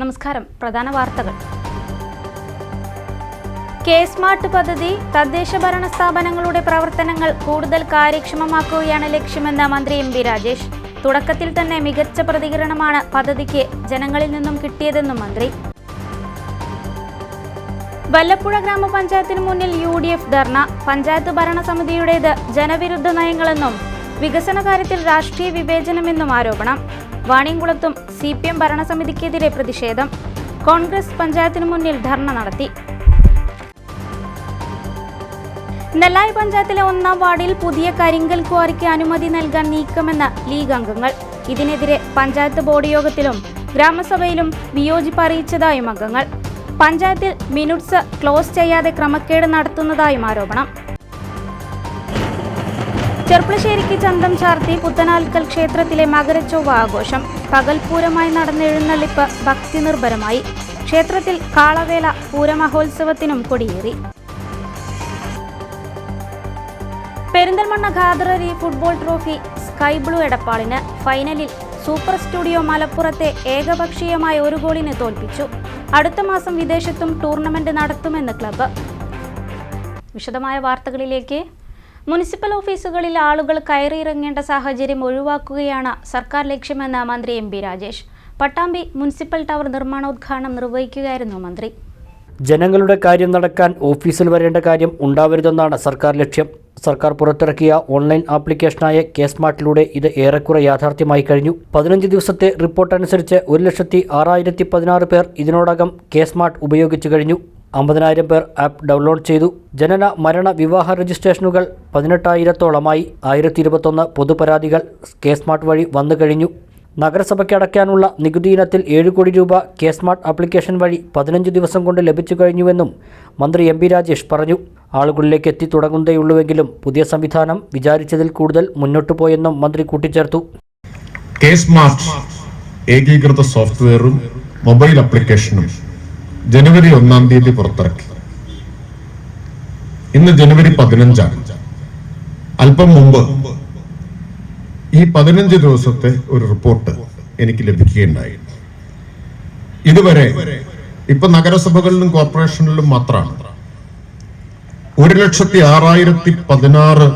നമസ്കാരം. പ്രധാന വാർത്തകൾ. കെ-സ്മാർട്ട് പദ്ധതി തദ്ദേശ ഭരണ സ്ഥാപനങ്ങളുടെ പ്രവർത്തനങ്ങൾ കൂടുതൽ കാര്യക്ഷമമാക്കുകയാണ് ലക്ഷ്യമെന്ന് മന്ത്രി എം. പി. രാജേഷ്. തുടക്കത്തിൽ തന്നെ മികച്ച പ്രതികരണമാണ് പദ്ധതിക്ക് ജനങ്ങളിൽ നിന്നും കിട്ടിയതെന്നും മന്ത്രി. വല്ലപ്പുഴ ഗ്രാമപഞ്ചായത്തിന് മുന്നിൽ UDF ധർണ. പഞ്ചായത്ത് ഭരണസമിതിയുടേത് ജനവിരുദ്ധ നയങ്ങളെന്നും വികസന കാര്യത്തിൽ രാഷ്ട്രീയ വിവേചനമെന്നും ആരോപണം. വാണിയംകുളത്തും CPM ഭരണസമിതിക്കെതിരെ പ്രതിഷേധം. കോൺഗ്രസ് പഞ്ചായത്തിനു മുന്നിൽ ധർണ നടത്തി. നെല്ലായി പഞ്ചായത്തിലെ 1-ാം വാർഡിൽ പുതിയ കരിങ്കൽ ക്വാറിക്ക് അനുമതി നൽകാൻ നീക്കമെന്ന ലീഗ് അംഗങ്ങൾ. ഇതിനെതിരെ പഞ്ചായത്ത് ബോർഡ് യോഗത്തിലും ഗ്രാമസഭയിലും വിയോജിപ്പ് അറിയിച്ചതായും അംഗങ്ങൾ. പഞ്ചായത്തിൽ മിനുട്സ് ക്ലോസ് ചെയ്യാതെ ക്രമക്കേട് നടത്തുന്നതായും ആരോപണം. ചെർപ്പളശ്ശേരിക്ക് ചന്തം ചാർത്തി പുത്തനാൽക്കൽ ക്ഷേത്രത്തിലെ മകരച്ചൊവ്വ ആഘോഷം. പകൽപൂരമായി നടന്ന എഴുന്നള്ളിപ്പ് ഭക്തി നിർഭരമായി. ക്ഷേത്രത്തിൽ കാളവേല പൂരമഹോത്സവത്തിനും കൊടിയേറി. Perinthalmanna Khader Ali football trophy sky blue എടപ്പാളിന്. ഫൈനലിൽ സൂപ്പർ സ്റ്റുഡിയോ മലപ്പുറത്തെ ഏകപക്ഷീയമായ 1 ഗോളിന് തോൽപ്പിച്ചു. അടുത്ത മാസം വിദേശത്തും ടൂർണമെന്റ് നടത്തുമെന്ന് ക്ലബ്ബ്. വിശദമായ വാർത്തകളിലേക്ക്. മുനിസിപ്പൽ ഓഫീസുകളിൽ ആളുകൾ കയറിയിറങ്ങേണ്ട സാഹചര്യം ഒഴിവാക്കുകയാണ് സർക്കാർ ലക്ഷ്യമെന്ന് മന്ത്രി M. P. Rajesh. Pattambi municipal tower നിർമ്മാണോദ്ഘാടനം നിർവഹിക്കുകയായിരുന്നു മന്ത്രി. ജനങ്ങളുടെ കാര്യം നടക്കാൻ ഓഫീസിൽ വരേണ്ട കാര്യം ഉണ്ടാവരുതെന്നാണ് സർക്കാർ ലക്ഷ്യം. സർക്കാർ പുറത്തിറക്കിയ ഓൺലൈൻ ആപ്ലിക്കേഷനായ കെ-സ്മാർട്ടിലൂടെ ഇത് ഏറെക്കുറെ യാഥാർത്ഥ്യമായി കഴിഞ്ഞു. 15 ദിവസത്തെ റിപ്പോർട്ട് അനുസരിച്ച് 1,06,016 പേർ ഇതിനോടകം കെ-സ്മാർട്ട് ഉപയോഗിച്ചു കഴിഞ്ഞു. 50,000 പേർ ആപ്പ് ഡൗൺലോഡ് ചെയ്തു. ജനന, മരണ, വിവാഹ രജിസ്ട്രേഷനുകൾ 18,000-ഓളമായി. 1,021 പൊതുപരാതികൾ കെ-സ്മാർട്ട് വഴി വന്നു കഴിഞ്ഞു. നഗരസഭയ്ക്ക് അടയ്ക്കാനുള്ള നികുതി ഇനത്തിൽ 7 കോടി രൂപ കെ-സ്മാർട്ട് ആപ്ലിക്കേഷൻ വഴി 15 ദിവസം കൊണ്ട് ലഭിച്ചു കഴിഞ്ഞുവെന്നും മന്ത്രി എം. പി. രാജേഷ് പറഞ്ഞു. ആളുകളിലേക്ക് എത്തി തുടങ്ങുന്നതേയുള്ളൂവെങ്കിലും പുതിയ സംവിധാനം വിചാരിച്ചതിൽ കൂടുതൽ മുന്നോട്ടു പോയെന്നും മന്ത്രി കൂട്ടിച്ചേർത്തു. കെ-സ്മാർട്ട് ഏകീകൃത സോഫ്റ്റ്വെയറും മൊബൈൽ ആപ്ലിക്കേഷനും ജനുവരി 1-ാം തീയതി പുറത്തിറക്കി. ഇന്ന് ജനുവരി 15-ആണ്. അല്പം മുമ്പ് ഈ 15 ദിവസത്തെ ഒരു റിപ്പോർട്ട് എനിക്ക് ലഭിക്കുകയുണ്ടായി. ഇതുവരെ ഇപ്പൊ നഗരസഭകളിലും കോർപ്പറേഷനിലും മാത്രമാണ് 1,06,016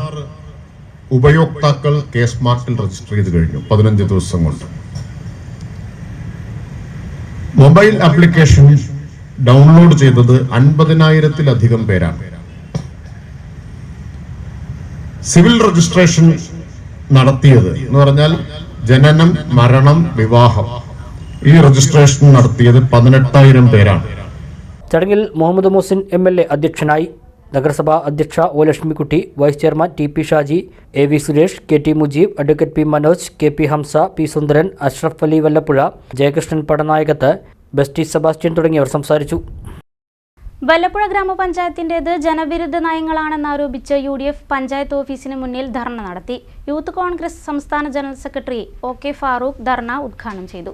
ഉപയോക്താക്കൾ കെ-സ്മാർട്ടിൽ രജിസ്റ്റർ ചെയ്ത് കഴിഞ്ഞു 15 ദിവസം കൊണ്ട്. മൊബൈൽ ആപ്ലിക്കേഷൻ ഡൗൺലോഡ് ചെയ്തത് 50,000-ത്തിലധികം പേരാണ്. സിവിൽ രജിസ്ട്രേഷൻ നടത്തിയത് എന്ന് പറഞ്ഞാൽ ജനനം, മരണം, വിവാഹം, ഈ രജിസ്ട്രേഷൻ നടത്തിയത് 18,000 പേരാണ്. ചടങ്ങിൽ മുഹമ്മദ് മുഹസിൻ MLA അധ്യക്ഷനായി. നഗരസഭാ അധ്യക്ഷ O. Lakshmikutty, vice chairman TP Shaji, AV Suresh, KT Mujeeb, advocate P. Manoj, KP Hamsa, P. Sundaran, Ashraf Ali Vallappuzha, Jayakrishnan Padanayakath, Besty Sebastian തുടങ്ങിയവർ സംസാരിച്ചു. വല്ലപ്പുഴ ഗ്രാമപഞ്ചായത്തിൻ്റേത് ജനവിരുദ്ധ നയങ്ങളാണെന്നാരോപിച്ച് UDF പഞ്ചായത്ത് ഓഫീസിന് മുന്നിൽ ധർണ നടത്തി. യൂത്ത് കോൺഗ്രസ് സംസ്ഥാന ജനറൽ സെക്രട്ടറി OK ഫാറൂഖ് ധർണ ഉദ്ഘാടനം ചെയ്തു.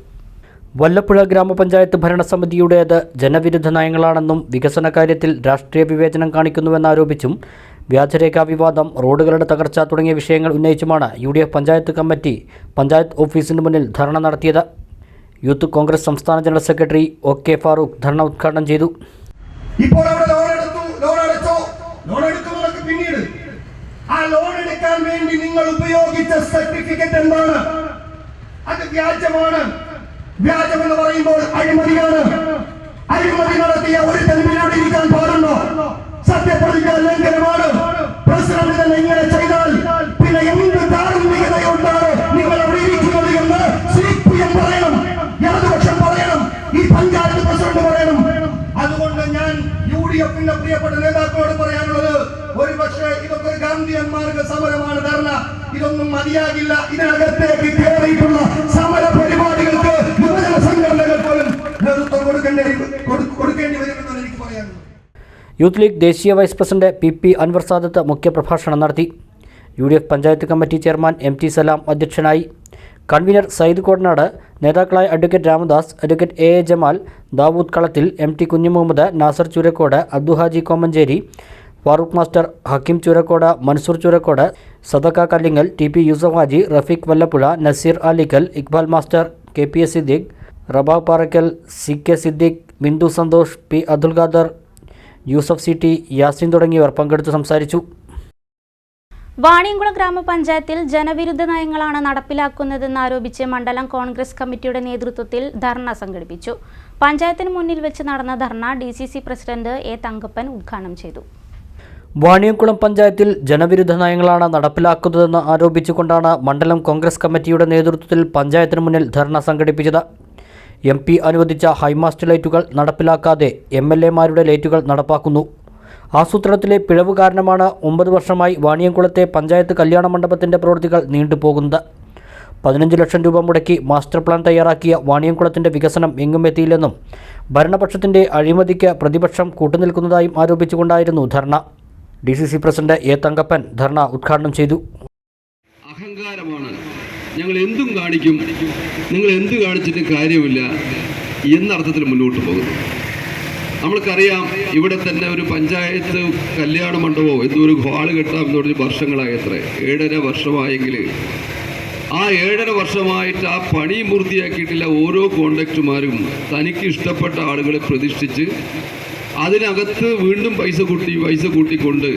വല്ലപ്പുഴ ഗ്രാമപഞ്ചായത്ത് ഭരണസമിതിയുടേത് ജനവിരുദ്ധ നയങ്ങളാണെന്നും വികസന കാര്യത്തിൽ രാഷ്ട്രീയ വിവേചനം കാണിക്കുന്നുവെന്നാരോപിച്ചും വ്യാജരേഖാ വിവാദം, റോഡുകളുടെ തകർച്ച തുടങ്ങിയ വിഷയങ്ങൾ ഉന്നയിച്ചുമാണ് UDF പഞ്ചായത്ത് കമ്മിറ്റി പഞ്ചായത്ത് ഓഫീസിന് മുന്നിൽ ധർണ നടത്തിയത്. യൂത്ത് കോൺഗ്രസ് സംസ്ഥാന ജനറൽ സെക്രട്ടറി OK ഫാറൂഖ് ധർണ ഉദ്ഘാടനം ചെയ്തു. ഇപ്പോൾ അവിടെ പിന്നീട് ആ ലോൺ എടുക്കാൻ വേണ്ടി നിങ്ങൾ ഉപയോഗിച്ച സർട്ടിഫിക്കറ്റ് എന്താണ്? അത് വ്യാജമാണ്. വ്യാജമെന്ന് പറയുമ്പോൾ അഴിമതിയാണ്. അഴിമതി നടത്തിയ ഒരു തെരുവിലൂടെ ഇരിക്കാൻ പാടുണ്ടോ? സത്യപ്രതിജ്ഞ ലംഘനമാണ്. പ്രസിഡന്റ് തന്നെ ഇങ്ങനെ ചെയ്താൽ പിന്നെ എന്ത് ധാർമ്മികതയുണ്ടാണ് നിങ്ങൾ അവിടെ ഇരിക്കുന്നത് എന്ന് CPM പറയണം, ഇടതുപക്ഷം പറയണം, ഈ പഞ്ചായത്ത് പ്രസിഡന്റ് പറയണം. അതുകൊണ്ട് ഞാൻ UDF-ന്റെ പ്രിയപ്പെട്ട നേതാക്കളോട് പറയാനുള്ളത്, ഒരുപക്ഷെ ഇതൊക്കെ ഒരു ഗാന്ധിയൻ മാർഗ സമരമാണ്, ധർണ. ഇതൊന്നും മതിയാകില്ല. ഇതിനകത്തേക്ക് കയറിയിട്ടുള്ള സമര പരിപാടികൾക്ക് യുവജന സംഘടനകൾ പോലും നേതൃത്വം കൊടുക്കേണ്ടി വരുമെന്നാണ് എനിക്ക് പറയാനുള്ളത്. യൂത്ത് ലീഗ് ദേശീയ vice president PP Anwar Sadath മുഖ്യപ്രഭാഷണം നടത്തി. UDF panchayat committee chairman MT Salam അധ്യക്ഷനായി. കൺവീനർ സയ്യിദ് കോടനാട്, നേതാക്കളായ advocate Ramadas, advocate AA Jamal, Dawood Kalathil, MT Kunhimuhammed, Nasar Choorakode, Abduhaji Komancheri, Farooq master, Hakeem Choorakode, Mansoor Choorakode, Sadakka Kallingal, TP Yusuf Haji, Rafeeq Vallappuzha, Naseer Alikkal, Iqbal master, KPS Siddique, Rabab Parakkal, CK Siddique, Bindu Santhosh, P Abdul Khader, Yusuf CT, Yasin തുടങ്ങിയവർ പങ്കെടുത്ത് സംസാരിച്ചു. വാണിയംകുളം ഗ്രാമപഞ്ചായത്തിൽ ജനവിരുദ്ധ നയങ്ങളാണ് നടപ്പിലാക്കുന്നതെന്നാരോപിച്ച് മണ്ഡലം കോൺഗ്രസ് കമ്മിറ്റിയുടെ നേതൃത്വത്തിൽ ധർണ സംഘടിപ്പിച്ചു. പഞ്ചായത്തിന് മുന്നിൽ വെച്ച് നടന്ന ധർണ DCC പ്രസിഡന്റ് A തങ്കപ്പൻ ഉദ്ഘാടനം ചെയ്തു. വാണിയംകുളം പഞ്ചായത്തിൽ ജനവിരുദ്ധ നയങ്ങളാണ് നടപ്പിലാക്കുന്നതെന്ന് ആരോപിച്ചുകൊണ്ടാണ് മണ്ഡലം കോൺഗ്രസ് കമ്മിറ്റിയുടെ നേതൃത്വത്തിൽ പഞ്ചായത്തിന് മുന്നിൽ ധർണ സംഘടിപ്പിച്ചത്. MP അനുവദിച്ച ഹൈമാസ്റ്റ് ലൈറ്റുകൾ നടപ്പിലാക്കാതെ MLA-മാരുടെ ലൈറ്റുകൾ നടപ്പാക്കുന്നു. ആസൂത്രണത്തിലെ പിഴവ് കാരണമാണ് 9 വർഷമായി വാണിയംകുളത്തെ പഞ്ചായത്ത് കല്യാണ മണ്ഡപത്തിൻ്റെ പ്രവൃത്തികൾ നീണ്ടുപോകുന്നത്. 15 ലക്ഷം രൂപ മുടക്കി മാസ്റ്റർ പ്ലാൻ തയ്യാറാക്കിയ വാണിയംകുളത്തിൻ്റെ വികസനം എങ്ങും എത്തിയില്ലെന്നും ഭരണപക്ഷത്തിൻ്റെ അഴിമതിക്ക് പ്രതിപക്ഷം കൂട്ടുനിൽക്കുന്നതായും ആരോപിച്ചുകൊണ്ടായിരുന്നു ധർണ. DCC പ്രസിഡന്റ് A തങ്കപ്പൻ ധർണ ഉദ്ഘാടനം ചെയ്തു. അഹങ്കാരമാണ്, ഞങ്ങൾ എന്തും കാണിക്കും, നിങ്ങൾ എന്ത് കാണിച്ചിട്ട് കാര്യമില്ല എന്നർത്ഥത്തിൽ മുന്നോട്ട് പോകുന്നു. നമ്മൾക്കറിയാം, ഇവിടെ തന്നെ ഒരു പഞ്ചായത്ത് കല്യാണ മണ്ഡപമോ എന്തൊരു ഹാള് കെട്ടാമെന്ന് പറഞ്ഞ് വർഷങ്ങളായത്രേ, 7.5 വർഷമായെങ്കിൽ ആ 7.5 വർഷമായിട്ട് ആ പണി പൂർത്തിയാക്കിയിട്ടില്ല. ഓരോ കോൺട്രാക്ടർമാരും തനിക്ക് ഇഷ്ടപ്പെട്ട ആളുകളെ പ്രതിഷ്ഠിച്ച് അതിനകത്ത് വീണ്ടും പൈസ കൂട്ടിക്കൊണ്ട്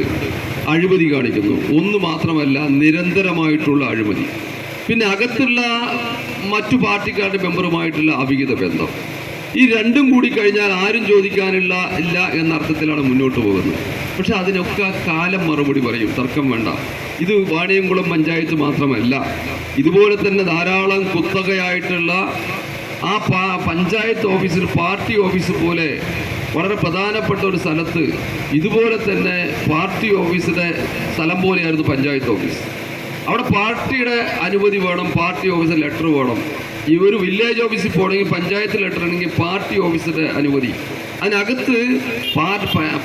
അഴിമതി കാണിക്കുന്നു. ഒന്ന് മാത്രമല്ല, നിരന്തരമായിട്ടുള്ള അഴിമതി. പിന്നെ അകത്തുള്ള മറ്റു പാർട്ടിക്കാരുടെ മെമ്പറുമായിട്ടുള്ള അവിഹിത ബന്ധം. ഈ രണ്ടും കൂടി കഴിഞ്ഞാൽ ആരും ചോദിക്കാനില്ല എന്നർത്ഥത്തിലാണ് മുന്നോട്ട് പോകുന്നത്. പക്ഷെ അതിനൊക്കെ കാലം മറുപടി പറയും, തർക്കം വേണ്ട. ഇത് വാണിയംകുളം പഞ്ചായത്ത് മാത്രമല്ല, ഇതുപോലെ തന്നെ ധാരാളം കുത്തകയായിട്ടുള്ള ആ പഞ്ചായത്ത് ഓഫീസിൽ, പാർട്ടി ഓഫീസ് പോലെ വളരെ പ്രധാനപ്പെട്ട ഒരു സ്ഥലത്ത് ഇതുപോലെ തന്നെ പാർട്ടി ഓഫീസിൻ്റെ സ്ഥലം പോലെയായിരുന്നു പഞ്ചായത്ത് ഓഫീസ്. അവിടെ പാർട്ടിയുടെ അനുമതി വേണം, പാർട്ടി ഓഫീസിൽ ലെറ്റർ വേണം. ഈ ഒരു വില്ലേജ് ഓഫീസിൽ പോകണമെങ്കിൽ പഞ്ചായത്ത് ലെറ്റർ ആണെങ്കിൽ പാർട്ടി ഓഫീസിൻ്റെ അനുമതി. അതിനകത്ത്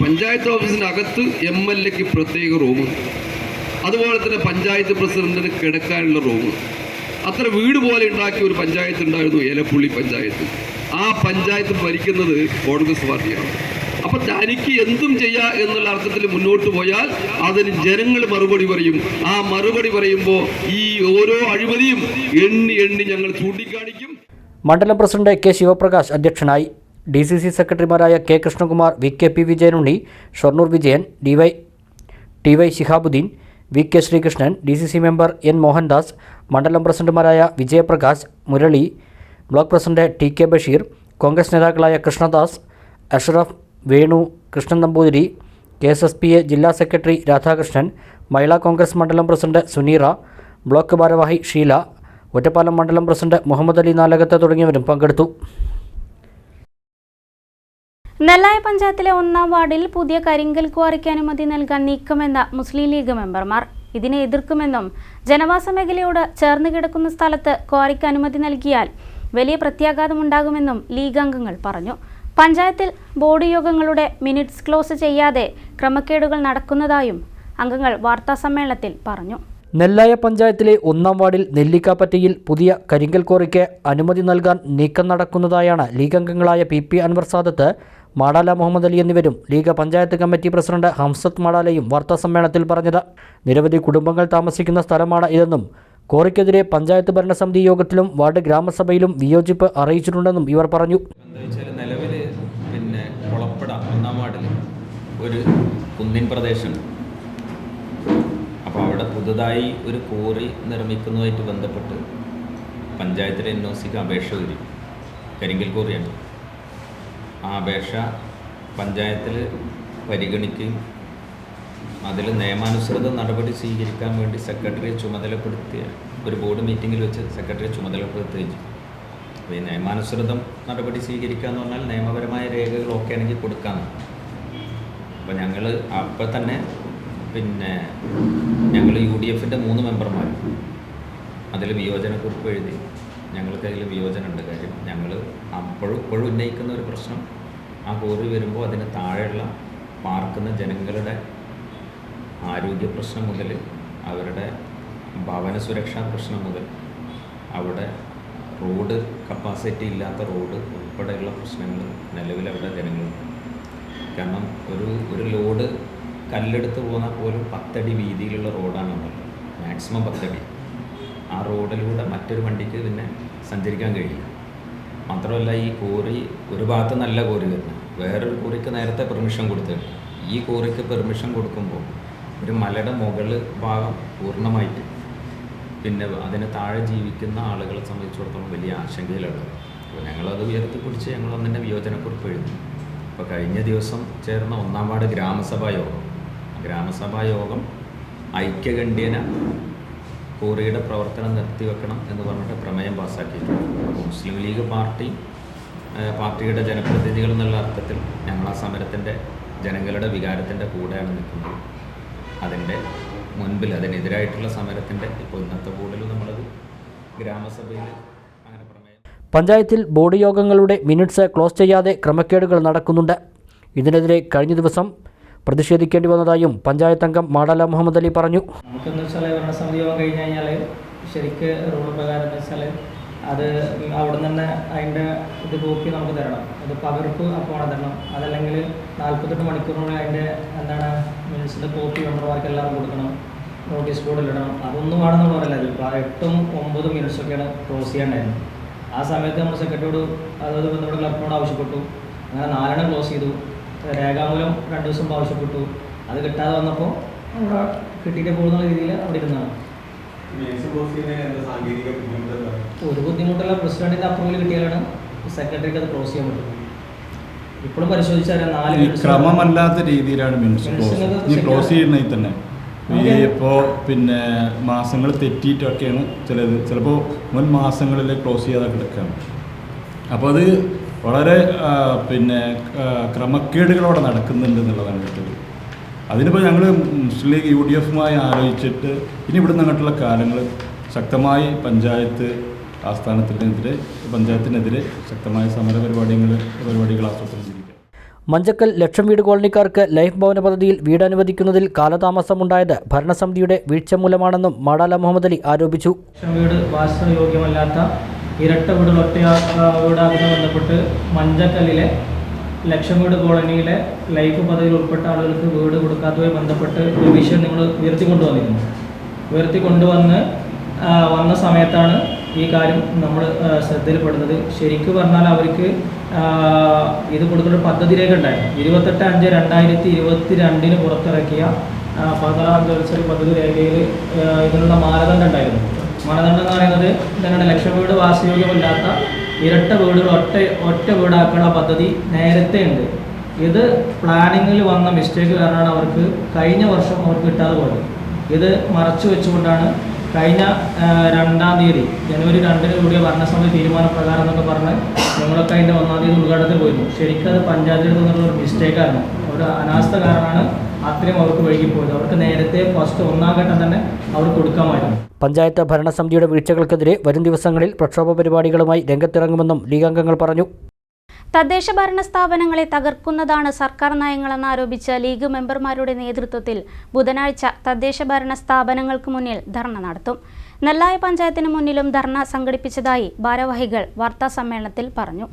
പഞ്ചായത്ത് ഓഫീസിൻ്റെ അകത്ത് MLA-ക്ക് പ്രത്യേക റൂം, അതുപോലെ തന്നെ പഞ്ചായത്ത് പ്രസിഡന്റിന് കിടക്കാനുള്ള റൂം. അത്ര വീട് പോലെ ഉണ്ടാക്കിയ ഒരു പഞ്ചായത്ത് ഉണ്ടായിരുന്നു ഏലപ്പുള്ളി പഞ്ചായത്ത്. ആ പഞ്ചായത്ത് ഭരിക്കുന്നത് കോൺഗ്രസ് പാർട്ടിയാണ്. അപ്പം തനിക്ക് എന്തും ചെയ്യാം എന്നുള്ള അർത്ഥത്തിൽ മുന്നോട്ട് പോയാൽ അതിന് ജനങ്ങൾ മറുപടി പറയും. ആ മറുപടി പറയുമ്പോൾ ഈ ഓരോ അഴിമതിയും എണ്ണി ഞങ്ങൾ ചൂണ്ടിക്കാണിക്കും. മണ്ഡലം പ്രസിഡന്റ് K ശിവപ്രകാശ് അധ്യക്ഷനായി. DCC സെക്രട്ടറിമാരായ K Krishnakumar, VKP Vijayanunni, Shoranur Vijayan, TY Shihabuddin, VK Sreekrishnan, DCC member N Mohandas, മണ്ഡലം പ്രസിഡന്റുമാരായ Vijayaprakash, Murali, block president TK Basheer, Congress നേതാക്കളായ കൃഷ്ണദാസ്, അഷ്റഫ്, വേണു, കൃഷ്ണൻ നമ്പൂതിരി, KSSPA ജില്ലാ സെക്രട്ടറി രാധാകൃഷ്ണൻ, മഹിളാ കോൺഗ്രസ് മണ്ഡലം പ്രസിഡന്റ് സുനീറ, ബ്ലോക്ക് ഭാരവാഹി ഷീല, ഒറ്റപ്പാലം മണ്ഡലം പ്രസിഡന്റ് മുഹമ്മദ് അലി നാലകത്ത് തുടങ്ങിയവരും പങ്കെടുത്തു. നെല്ലായ പഞ്ചായത്തിലെ 1-ാം വാർഡിൽ പുതിയ കരിങ്കൽ ക്വാറിക്ക് അനുമതി നൽകാൻ നീക്കമെന്ന മുസ്ലിം ലീഗ് മെമ്പർമാർ. ഇതിനെ എതിർക്കുമെന്നും ജനവാസ മേഖലയോട് ചേർന്ന് കിടക്കുന്ന സ്ഥലത്ത് ക്വാറിക്ക് അനുമതി നൽകിയാൽ വലിയ പ്രത്യാഘാതമുണ്ടാകുമെന്നും ലീഗ് അംഗങ്ങൾ പറഞ്ഞു. പഞ്ചായത്തിൽ ബോർഡ് യോഗങ്ങളുടെ മിനിറ്റ്സ് ക്ലോസ് ചെയ്യാതെ ക്രമക്കേടുകൾ നടക്കുന്നതായും അംഗങ്ങൾ വാർത്താസമ്മേളനത്തിൽ പറഞ്ഞു. നെല്ലായ പഞ്ചായത്തിലെ 1-ാം വാർഡിൽ നെല്ലിക്കാപ്പറ്റയിൽ പുതിയ കരിങ്കൽ ക്വാറിക്ക് അനുമതി നൽകാൻ നീക്കം നടക്കുന്നതായാണ് ലീഗ് അംഗങ്ങളായ PP അൻവർ സാദത്ത്, മാടാല മുഹമ്മദ് അലി എന്നിവരും league panchayat committee president Hamsath മാടാലയും വാർത്താസമ്മേളനത്തിൽ പറഞ്ഞത്. നിരവധി കുടുംബങ്ങൾ താമസിക്കുന്ന സ്ഥലമാണ് ഇതെന്നും ക്വാറിക്കെതിരെ പഞ്ചായത്ത് ഭരണസമിതി യോഗത്തിലും വാർഡ് ഗ്രാമസഭയിലും വിയോജിപ്പ് അറിയിച്ചിട്ടുണ്ടെന്നും ഇവർ പറഞ്ഞു. നിലവിൽ പിന്നെ കുളപ്പട 1-ാം വാർഡിൽ ഒരു കുന്നിൻ പ്രദേശം, അപ്പോൾ അവിടെ പുതുതായി ഒരു ക്വാറി നിർമ്മിക്കുന്നതുമായിട്ട് ബന്ധപ്പെട്ട് പഞ്ചായത്തിലെ NOCക്ക് അപേക്ഷ വരും. കരിങ്കൽ ക്വാറിയാണ്. ആ അപേക്ഷ പഞ്ചായത്തിൽ പരിഗണിക്കുകയും അതിൽ നിയമാനുസൃത നടപടി സ്വീകരിക്കാൻ വേണ്ടി സെക്രട്ടറിയെ ചുമതലപ്പെടുത്തിയ ഒരു ബോർഡ് മീറ്റിങ്ങിൽ വെച്ച് സെക്രട്ടറിയെ ചുമതലപ്പെടുത്തുകയും ചെയ്യും. അപ്പോൾ ഈ നിയമാനുസൃതം നടപടി സ്വീകരിക്കുക എന്ന് പറഞ്ഞാൽ നിയമപരമായ രേഖകളൊക്കെ ആണെങ്കിൽ കൊടുക്കാമെന്ന്. അപ്പോൾ ഞങ്ങൾ അപ്പോൾ തന്നെ പിന്നെ ഞങ്ങൾ UDFൻ്റെ 3 മെമ്പർമാർ അതിൽ വിയോജനക്കുറിപ്പ് എഴുതി. ഞങ്ങൾക്ക് അതിൽ വിയോജനമുണ്ട്. കാര്യം ഞങ്ങൾ ഇപ്പോഴും ഉന്നയിക്കുന്ന ഒരു പ്രശ്നം, ആ ക്വാറി വരുമ്പോൾ അതിന് താഴെയുള്ള പാർക്കുന്ന ജനങ്ങളുടെ ആരോഗ്യ പ്രശ്നം മുതൽ അവരുടെ ഭവന സുരക്ഷാ പ്രശ്നം മുതൽ അവിടെ റോഡ് കപ്പാസിറ്റി ഇല്ലാത്ത റോഡ് ഉൾപ്പെടെയുള്ള പ്രശ്നങ്ങൾ നിലവിൽ അവിടെ ജനങ്ങളുണ്ട്. കാരണം ഒരു ലോഡ് കല്ലെടുത്ത് പോകുന്നാൽ പോലും 10 അടി വീതിയിലുള്ള റോഡാണുള്ളത്, മാക്സിമം 10 അടി. ആ റോഡിലൂടെ മറ്റൊരു വണ്ടിക്ക് പിന്നെ സഞ്ചരിക്കാൻ കഴിയില്ല. മാത്രമല്ല ഈ കോറി ഒരു ഭാഗത്ത് നല്ല കോറി വരുന്നത്, വേറൊരു കോറിക്ക് നേരത്തെ പെർമിഷൻ കൊടുത്തിട്ടുണ്ട്. ഈ കോറിക്ക് പെർമിഷൻ കൊടുക്കുമ്പോൾ ഒരു മലയുടെ മുകളിൽ ഭാഗം പൂർണ്ണമായിട്ട് പിന്നെ അതിന് താഴെ ജീവിക്കുന്ന ആളുകളെ സംബന്ധിച്ചിടത്തോളം വലിയ ആശങ്കയിലുള്ളത്. അപ്പോൾ ഞങ്ങളത് ഉയർത്തിപ്പിടിച്ച് ഞങ്ങൾ ഒന്നിൻ്റെ വിയോജനക്കുറിപ്പ് എഴുതി. അപ്പോൾ കഴിഞ്ഞ ദിവസം ചേർന്ന 1-ാം വാർഡ് ഗ്രാമസഭാ യോഗം ഐക്യകണ്ഠ്യേന കോറിയുടെ പ്രവർത്തനം നിർത്തിവെക്കണം എന്ന് പറഞ്ഞിട്ട് പ്രമേയം പാസ്സാക്കിയിട്ടുണ്ട്. അപ്പോൾ മുസ്ലിം ലീഗ് പാർട്ടിയുടെ ജനപ്രതിനിധികൾ എന്നുള്ള അർത്ഥത്തിൽ ഞങ്ങൾ ആ സമരത്തിൻ്റെ ജനങ്ങളുടെ വികാരത്തിൻ്റെ കൂടെയാണ് നിൽക്കുന്നത്. അതിൻ്റെ മുൻപിൽ അതിനെതിരായിട്ടുള്ള സമരത്തിൻ്റെ ഇപ്പോൾ ഇന്നത്തെ കൂടുതലും നമ്മളത് ഗ്രാമസഭയിൽ അങ്ങനെ പ്രമേയം. പഞ്ചായത്തിൽ ബോർഡ് യോഗങ്ങളുടെ മിനിറ്റ്സ് ക്ലോസ് ചെയ്യാതെ ക്രമക്കേടുകൾ നടക്കുന്നുണ്ട്. ഇതിനെതിരെ കഴിഞ്ഞ ദിവസം പ്രതിഷേധിക്കേണ്ടി വന്നതായും പഞ്ചായത്ത് അംഗം മാടാല മുഹമ്മദ് അലി പറഞ്ഞു. നമുക്കെന്ന് വെച്ചാൽ ഭരണസമിതി യോഗം കഴിഞ്ഞ് കഴിഞ്ഞാൽ ശരിക്ക് റൂൾ പ്രകാരം എന്ന് വെച്ചാൽ അത് അവിടെ നിന്ന് തന്നെ അതിൻ്റെ ഇത് കോപ്പി നമുക്ക് തരണം. അത് പകർപ്പ് അപ്പോൾ തരണം. അതല്ലെങ്കിൽ 48 മണിക്കൂറിനുള്ളിൽ അതിൻ്റെ മിനിറ്റ്സിൻ്റെ കോപ്പി മെമ്പർമാർക്ക് എല്ലാവരും കൊടുക്കണം, നോട്ടീസ് ബോർഡിലിടണം. അതൊന്നും വേണമെന്ന് പറയില്ല. ഇത് 8ഉം 9ഉം മിനിറ്റ്സൊക്കെയാണ് ക്ലോസ് ചെയ്യാണ്ടായിരുന്നു. ആ സമയത്ത് നമ്മൾ സെക്രട്ടറിയോട് അതായത് ബന്ധപ്പെട്ട ക്ലബിനോട് ആവശ്യപ്പെട്ടു. അങ്ങനെ 4 ക്ലോസ് ചെയ്തു. രേഖാമൂലം 2 ദിവസം ആവശ്യപ്പെട്ടു. അത് കിട്ടാതെ വന്നപ്പോൾ അവിടെ കിട്ടിയിട്ട് പോകുന്ന രീതിയിൽ അവിടെ ഇരുന്നാണ്. ഒരു ബുദ്ധിമുട്ടുള്ള പ്രസിഡന്റിന്റെ അപ്രൂവൽ കിട്ടിയാലാണ് സെക്രട്ടറിക്ക് അത് ക്ലോസ് ചെയ്യാൻ പറ്റും. ഇപ്പോഴും പരിശോധിച്ചാൽ 4 ക്രമമല്ലാത്ത രീതിയിലാണ് മിനിറ്റ്സ് ക്ലോസ് ചെയ്യുന്നതിൽ തന്നെ ഇപ്പോൾ പിന്നെ മാസങ്ങൾ തെറ്റിയിട്ടൊക്കെയാണ് ചിലപ്പോൾ മുൻ മാസങ്ങളിൽ ക്ലോസ് ചെയ്യാതെ കിടക്കുകയാണ്. അപ്പോൾ അത് വളരെ പിന്നെ ക്രമക്കേടുകളോടെ നടക്കുന്നുണ്ട് എന്നുള്ളതാണ് കേട്ടത്. അതിനിപ്പോൾ ഞങ്ങൾ മുസ്ലിം ലീഗ് UDF-മായി ആലോചിച്ചിട്ട് ഇനി ഇവിടുന്ന് അങ്ങോട്ടുള്ള കാലങ്ങൾ ശക്തമായി പഞ്ചായത്തിനെതിരെ ശക്തമായ സമര പരിപാടികൾ ആസൂത്രണം ചെയ്തിരിക്കുക. മഞ്ചക്കൽ ലക്ഷം വീട് കോളനിക്കാർക്ക് ലൈഫ് ഭവന പദ്ധതിയിൽ വീട് അനുവദിക്കുന്നതിൽ കാലതാമസമുണ്ടായത് ഭരണസമിതിയുടെ വീഴ്ച മൂലമാണെന്നും മാടാല മുഹമ്മദ് അലി ആരോപിച്ചു. ലക്ഷം വീട് വാസയോഗ്യമല്ലാത്ത ഇരട്ട വീടുകൾ ഒറ്റ വീടാകുന്ന ബന്ധപ്പെട്ട് മഞ്ചക്കല്ലിലെ ലക്ഷം വീട് കോളനിയിലെ ലൈഫ് പദ്ധതിയിൽ ഉൾപ്പെട്ട ആളുകൾക്ക് വീട് കൊടുക്കാത്തതുമായി ബന്ധപ്പെട്ട് ഒരു വിഷയം നിങ്ങൾ ഉയർത്തിക്കൊണ്ടുവന്ന് വന്ന സമയത്താണ് ഈ കാര്യം നമ്മൾ ശ്രദ്ധയിൽപ്പെടുന്നത്. ശരിക്കും പറഞ്ഞാൽ അവർക്ക് ഇത് കൊടുക്കുന്ന പദ്ധതി രേഖ ഉണ്ടായിരുന്നു. 28/5/2022 പുറത്തിറക്കിയ ഫതറാഞ്ചൽ പദ്ധതി രേഖയിൽ ഇതിനുള്ള മാനദണ്ഡം ഉണ്ടായിരുന്നു. മാനദണ്ഡം എന്ന് പറയുന്നത് ഇതാണ്, ലക്ഷം വീട് വാസയോഗ്യമല്ലാത്ത ഇരട്ട വീടുകൾ ഒറ്റ വീടാക്കാനുള്ള പദ്ധതി നേരത്തെ ഉണ്ട്. ഇത് പ്ലാനിങ്ങിൽ വന്ന മിസ്റ്റേക്ക് കാരണമാണ് അവർക്ക് കഴിഞ്ഞ വർഷം അവർക്ക് കിട്ടാതെ പോയത്. ഇത് മറച്ചു വെച്ചുകൊണ്ടാണ് കഴിഞ്ഞ 2-ാം തീയതി ജനുവരി 2-ന് കൂടിയ ഭരണസമിതി തീരുമാനപ്രകാരം എന്നൊക്കെ പറഞ്ഞ് ഞങ്ങളൊക്കെ അതിൻ്റെ 1-ാം തീയതി ഉദ്ഘാടനത്തിൽ പോയിരുന്നു. ശരിക്കും അത് പഞ്ചായത്തിൽ നിന്നുള്ള ഒരു മിസ്റ്റേക്കാണ്, ഒരു അനാസ്ഥ കാരണമാണ് അത്രയും അവർക്ക് വൈകിപ്പോയത്. അവർക്ക് നേരത്തെ ഫസ്റ്റ് 1-ാം ഘട്ടം തന്നെ അവർക്ക് കൊടുക്കാമായിരുന്നു. പഞ്ചായത്ത് ഭരണസമിതിയുടെ വീഴ്ചകൾക്കെതിരെ വരും ദിവസങ്ങളിൽ പ്രക്ഷോഭ പരിപാടികളുമായി രംഗത്തിറങ്ങുമെന്നും ലീഗ് അംഗങ്ങൾ പറഞ്ഞു. തദ്ദേശ ഭരണ സ്ഥാപനങ്ങളെ തകർക്കുന്നതാണ് സർക്കാർ നയങ്ങളെന്നാരോപിച്ച് ലീഗ് മെമ്പർമാരുടെ നേതൃത്വത്തിൽ ബുധനാഴ്ച തദ്ദേശ ഭരണ സ്ഥാപനങ്ങൾക്ക് മുന്നിൽ ധർണ നടത്തും. നെല്ലായ പഞ്ചായത്തിന് മുന്നിലും ധർണ സംഘടിപ്പിച്ചതായി ഭാരവാഹികൾ വാർത്താസമ്മേളനത്തിൽ പറഞ്ഞു.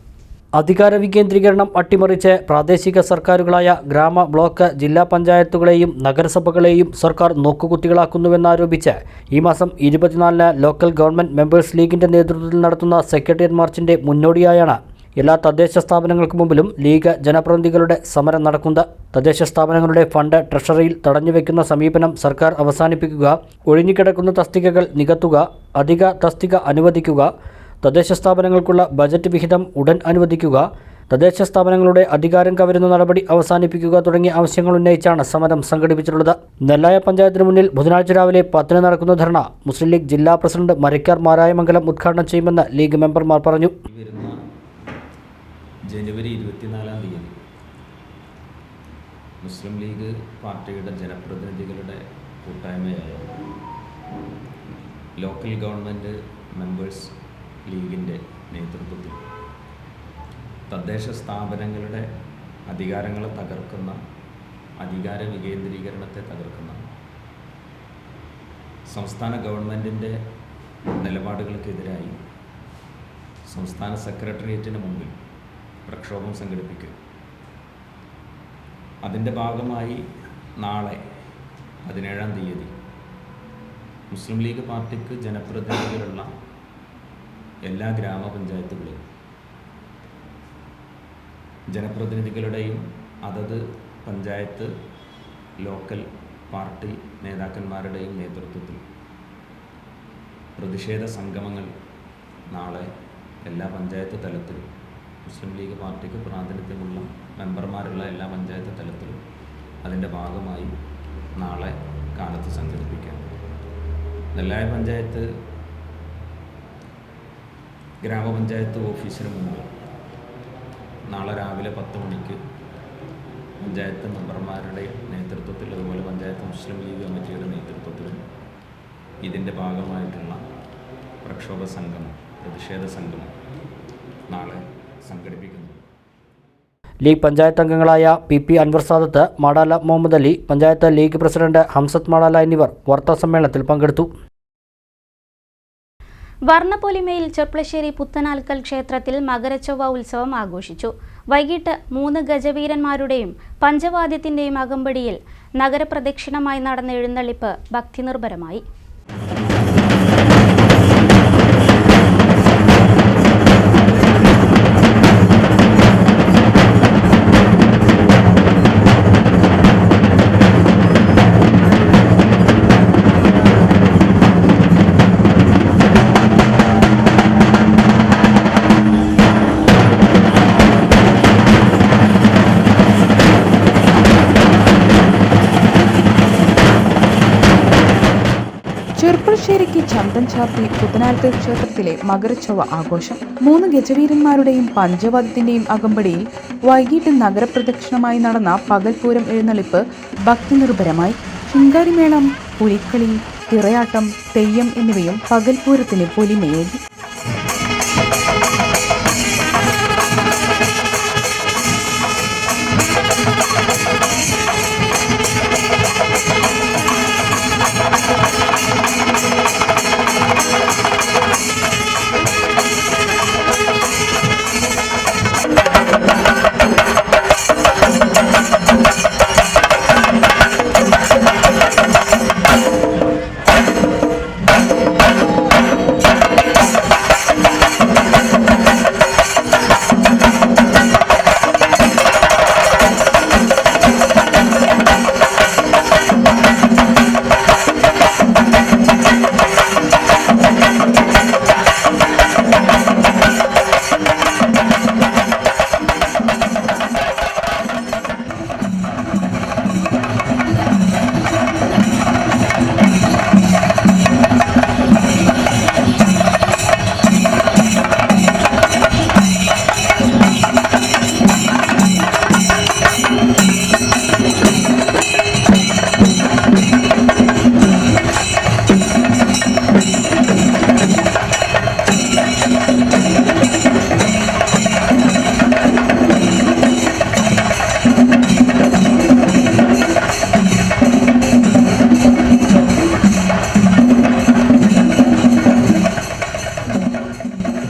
അധികാര വികേന്ദ്രീകരണം അട്ടിമറിച്ച് പ്രാദേശിക സർക്കാരുകളായ ഗ്രാമ, ബ്ലോക്ക്, ജില്ലാ പഞ്ചായത്തുകളെയും നഗരസഭകളെയും സർക്കാർ നോക്കുകുത്തികളാക്കുന്നുവെന്നാരോപിച്ച് ഈ മാസം 24-ന് ലോക്കൽ ഗവൺമെൻറ് മെമ്പേഴ്സ് ലീഗിൻ്റെ നേതൃത്വത്തിൽ നടത്തുന്ന സെക്രട്ടേറിയറ്റ് മാർച്ചിൻ്റെ മുന്നോടിയായാണ് എല്ലാ തദ്ദേശ സ്ഥാപനങ്ങൾക്ക് മുമ്പിലും ലീഗ് ജനപ്രതിനിധികളുടെ സമരം നടക്കുന്നത്. തദ്ദേശ സ്ഥാപനങ്ങളുടെ ഫണ്ട് ട്രഷറിയിൽ തടഞ്ഞുവെക്കുന്ന സമീപനം സർക്കാർ അവസാനിപ്പിക്കുക, ഒഴിഞ്ഞുകിടക്കുന്ന തസ്തികകൾ നികത്തുക, അധിക തസ്തിക അനുവദിക്കുക, തദ്ദേശ സ്ഥാപനങ്ങൾക്കുള്ള ബജറ്റ് വിഹിതം ഉടൻ അനുവദിക്കുക, തദ്ദേശ സ്ഥാപനങ്ങളുടെ അധികാരം കവരുന്ന നടപടി അവസാനിപ്പിക്കുക തുടങ്ങിയ ആവശ്യങ്ങൾ ഉന്നയിച്ചാണ് സമരം സംഘടിപ്പിച്ചിട്ടുള്ളത്. നെല്ലായ പഞ്ചായത്തിന് മുന്നിൽ ബുധനാഴ്ച രാവിലെ 10-ന് നടക്കുന്ന ധർണ മുസ്ലിം ലീഗ് ജില്ലാ പ്രസിഡന്റ് മരക്കാർ മാരായമംഗലം ഉദ്ഘാടനം ചെയ്യുമെന്ന് ലീഗ് മെമ്പർമാർ പറഞ്ഞു. ജനുവരി 24-ാം തീയതി മുസ്ലിം ലീഗ് പാർട്ടിയുടെ ജനപ്രതിനിധികളുടെ കൂട്ടായ്മയായ ലോക്കൽ ഗവൺമെൻറ് മെമ്പേഴ്സ് ലീഗിൻ്റെ നേതൃത്വത്തിൽ തദ്ദേശ സ്ഥാപനങ്ങളുടെ അധികാരങ്ങളെ തകർക്കുന്ന, അധികാര വികേന്ദ്രീകരണത്തെ തകർക്കുന്ന സംസ്ഥാന ഗവൺമെൻറ്റിൻ്റെ നിലപാടുകൾക്കെതിരായി സംസ്ഥാന സെക്രട്ടേറിയറ്റിന് മുമ്പിൽ പ്രക്ഷോഭം സംഘടിപ്പിക്കുക. അതിൻ്റെ ഭാഗമായി നാളെ 17-ാം തീയതി മുസ്ലിം ലീഗ് പാർട്ടിക്ക് ജനപ്രതിനിധികളുള്ള എല്ലാ ഗ്രാമപഞ്ചായത്തുകളിലും ജനപ്രതിനിധികളുടെയും അതത് പഞ്ചായത്ത് ലോക്കൽ പാർട്ടി നേതാക്കന്മാരുടെയും നേതൃത്വത്തിൽ പ്രതിഷേധ സംഗമങ്ങൾ നാളെ എല്ലാ പഞ്ചായത്ത് തലത്തിലും മുസ്ലിം ലീഗ് പാർട്ടിക്ക് പ്രാതിനിധ്യമുള്ള മെമ്പർമാരുള്ള എല്ലാ പഞ്ചായത്ത് തലത്തിലും അതിൻ്റെ ഭാഗമായി നാളെ കാലത്ത് സംഘടിപ്പിക്കാം. നെല്ലായ പഞ്ചായത്ത് ഗ്രാമപഞ്ചായത്ത് ഓഫീസിന് മുമ്പ് നാളെ രാവിലെ 10 മണിക്ക് പഞ്ചായത്ത് മെമ്പർമാരുടെ നേതൃത്വത്തിൽ അതുപോലെ പഞ്ചായത്ത് മുസ്ലിം ലീഗ് കമ്മിറ്റിയുടെ നേതൃത്വത്തിലും ഇതിൻ്റെ ഭാഗമായിട്ടുള്ള പ്രക്ഷോഭ സംഗമം പ്രതിഷേധ സംഗമം നാളെ സംഘടിപ്പിക്കുന്നു. ലീഗ് പഞ്ചായത്ത് അംഗങ്ങളായ PP Anwar Sadath, Madala Muhammad Ali, panchayat league president Hamsath Madala എന്നിവർ വാർത്താസമ്മേളനത്തിൽ പങ്കെടുത്തു. വർണ്ണപ്പൊലിമയിൽ ചെർപ്പളശ്ശേരി പുത്തനാൽക്കൽ ക്ഷേത്രത്തിൽ മകരച്ചൊവ്വ ഉത്സവം ആഘോഷിച്ചു. വൈകിട്ട് 3 ഗജവീരന്മാരുടെയും പഞ്ചവാദ്യത്തിൻ്റെയും അകമ്പടിയിൽ നഗരപ്രദക്ഷിണമായി നടന്ന എഴുന്നള്ളിപ്പ് ഭക്തിനിർഭരമായി. ചെർപ്പളശ്ശേരിക്ക് ചന്തം ചാർത്തി പുത്തനാൽക്കൽ ക്ഷേത്രത്തിലെ മകരച്ചൊവ്വ ആഘോഷം 3 ഗജവീരന്മാരുടെയും പഞ്ചവാദ്യത്തിന്റെയും അകമ്പടിയിൽ വൈകിട്ട് നഗരപ്രദക്ഷിണമായി നടന്ന പകൽപൂരം എഴുന്നള്ളിപ്പ് ഭക്തിനിർഭരമായി. ശിങ്കാരിമേളം, പുലിക്കളി, തിറയാട്ടം, തെയ്യം എന്നിവയും പകൽപൂരത്തിന് പൊലിമയേകി.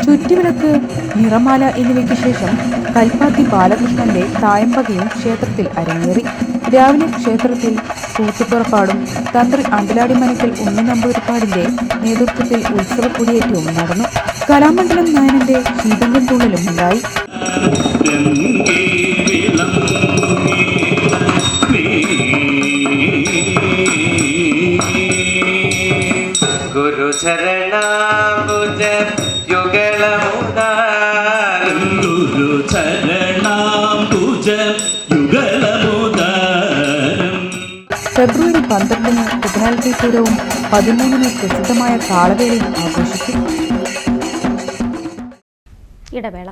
ചുറ്റിവിളക്ക്, നിറമാല എന്നിവയ്ക്ക് ശേഷം കൽപ്പാത്തി ബാലകൃഷ്ണന്റെ തായമ്പകയും ക്ഷേത്രത്തിൽ അരങ്ങേറി. രാവിലെ ക്ഷേത്രത്തിൽ കൂത്തുപുറപ്പാടും തന്ത്രി അണ്ടലാടിമനക്കൽ ഉണ്ണിനമ്പൂതിരിപ്പാടിന്റെ നേതൃത്വത്തിൽ ഉത്സവ കൊടിയേറ്റവും നടന്നു. കലാമണ്ഡലം നായനന്റെ ശീതങ്കൻ തുള്ളലും ഉണ്ടായി. ഫെബ്രുവരി 12 പുത്തനാൽക്കൽ പൂരവും 13 പ്രസിദ്ധമായ കാളവേലയും ആഘോഷിച്ചു. ഇടവേള.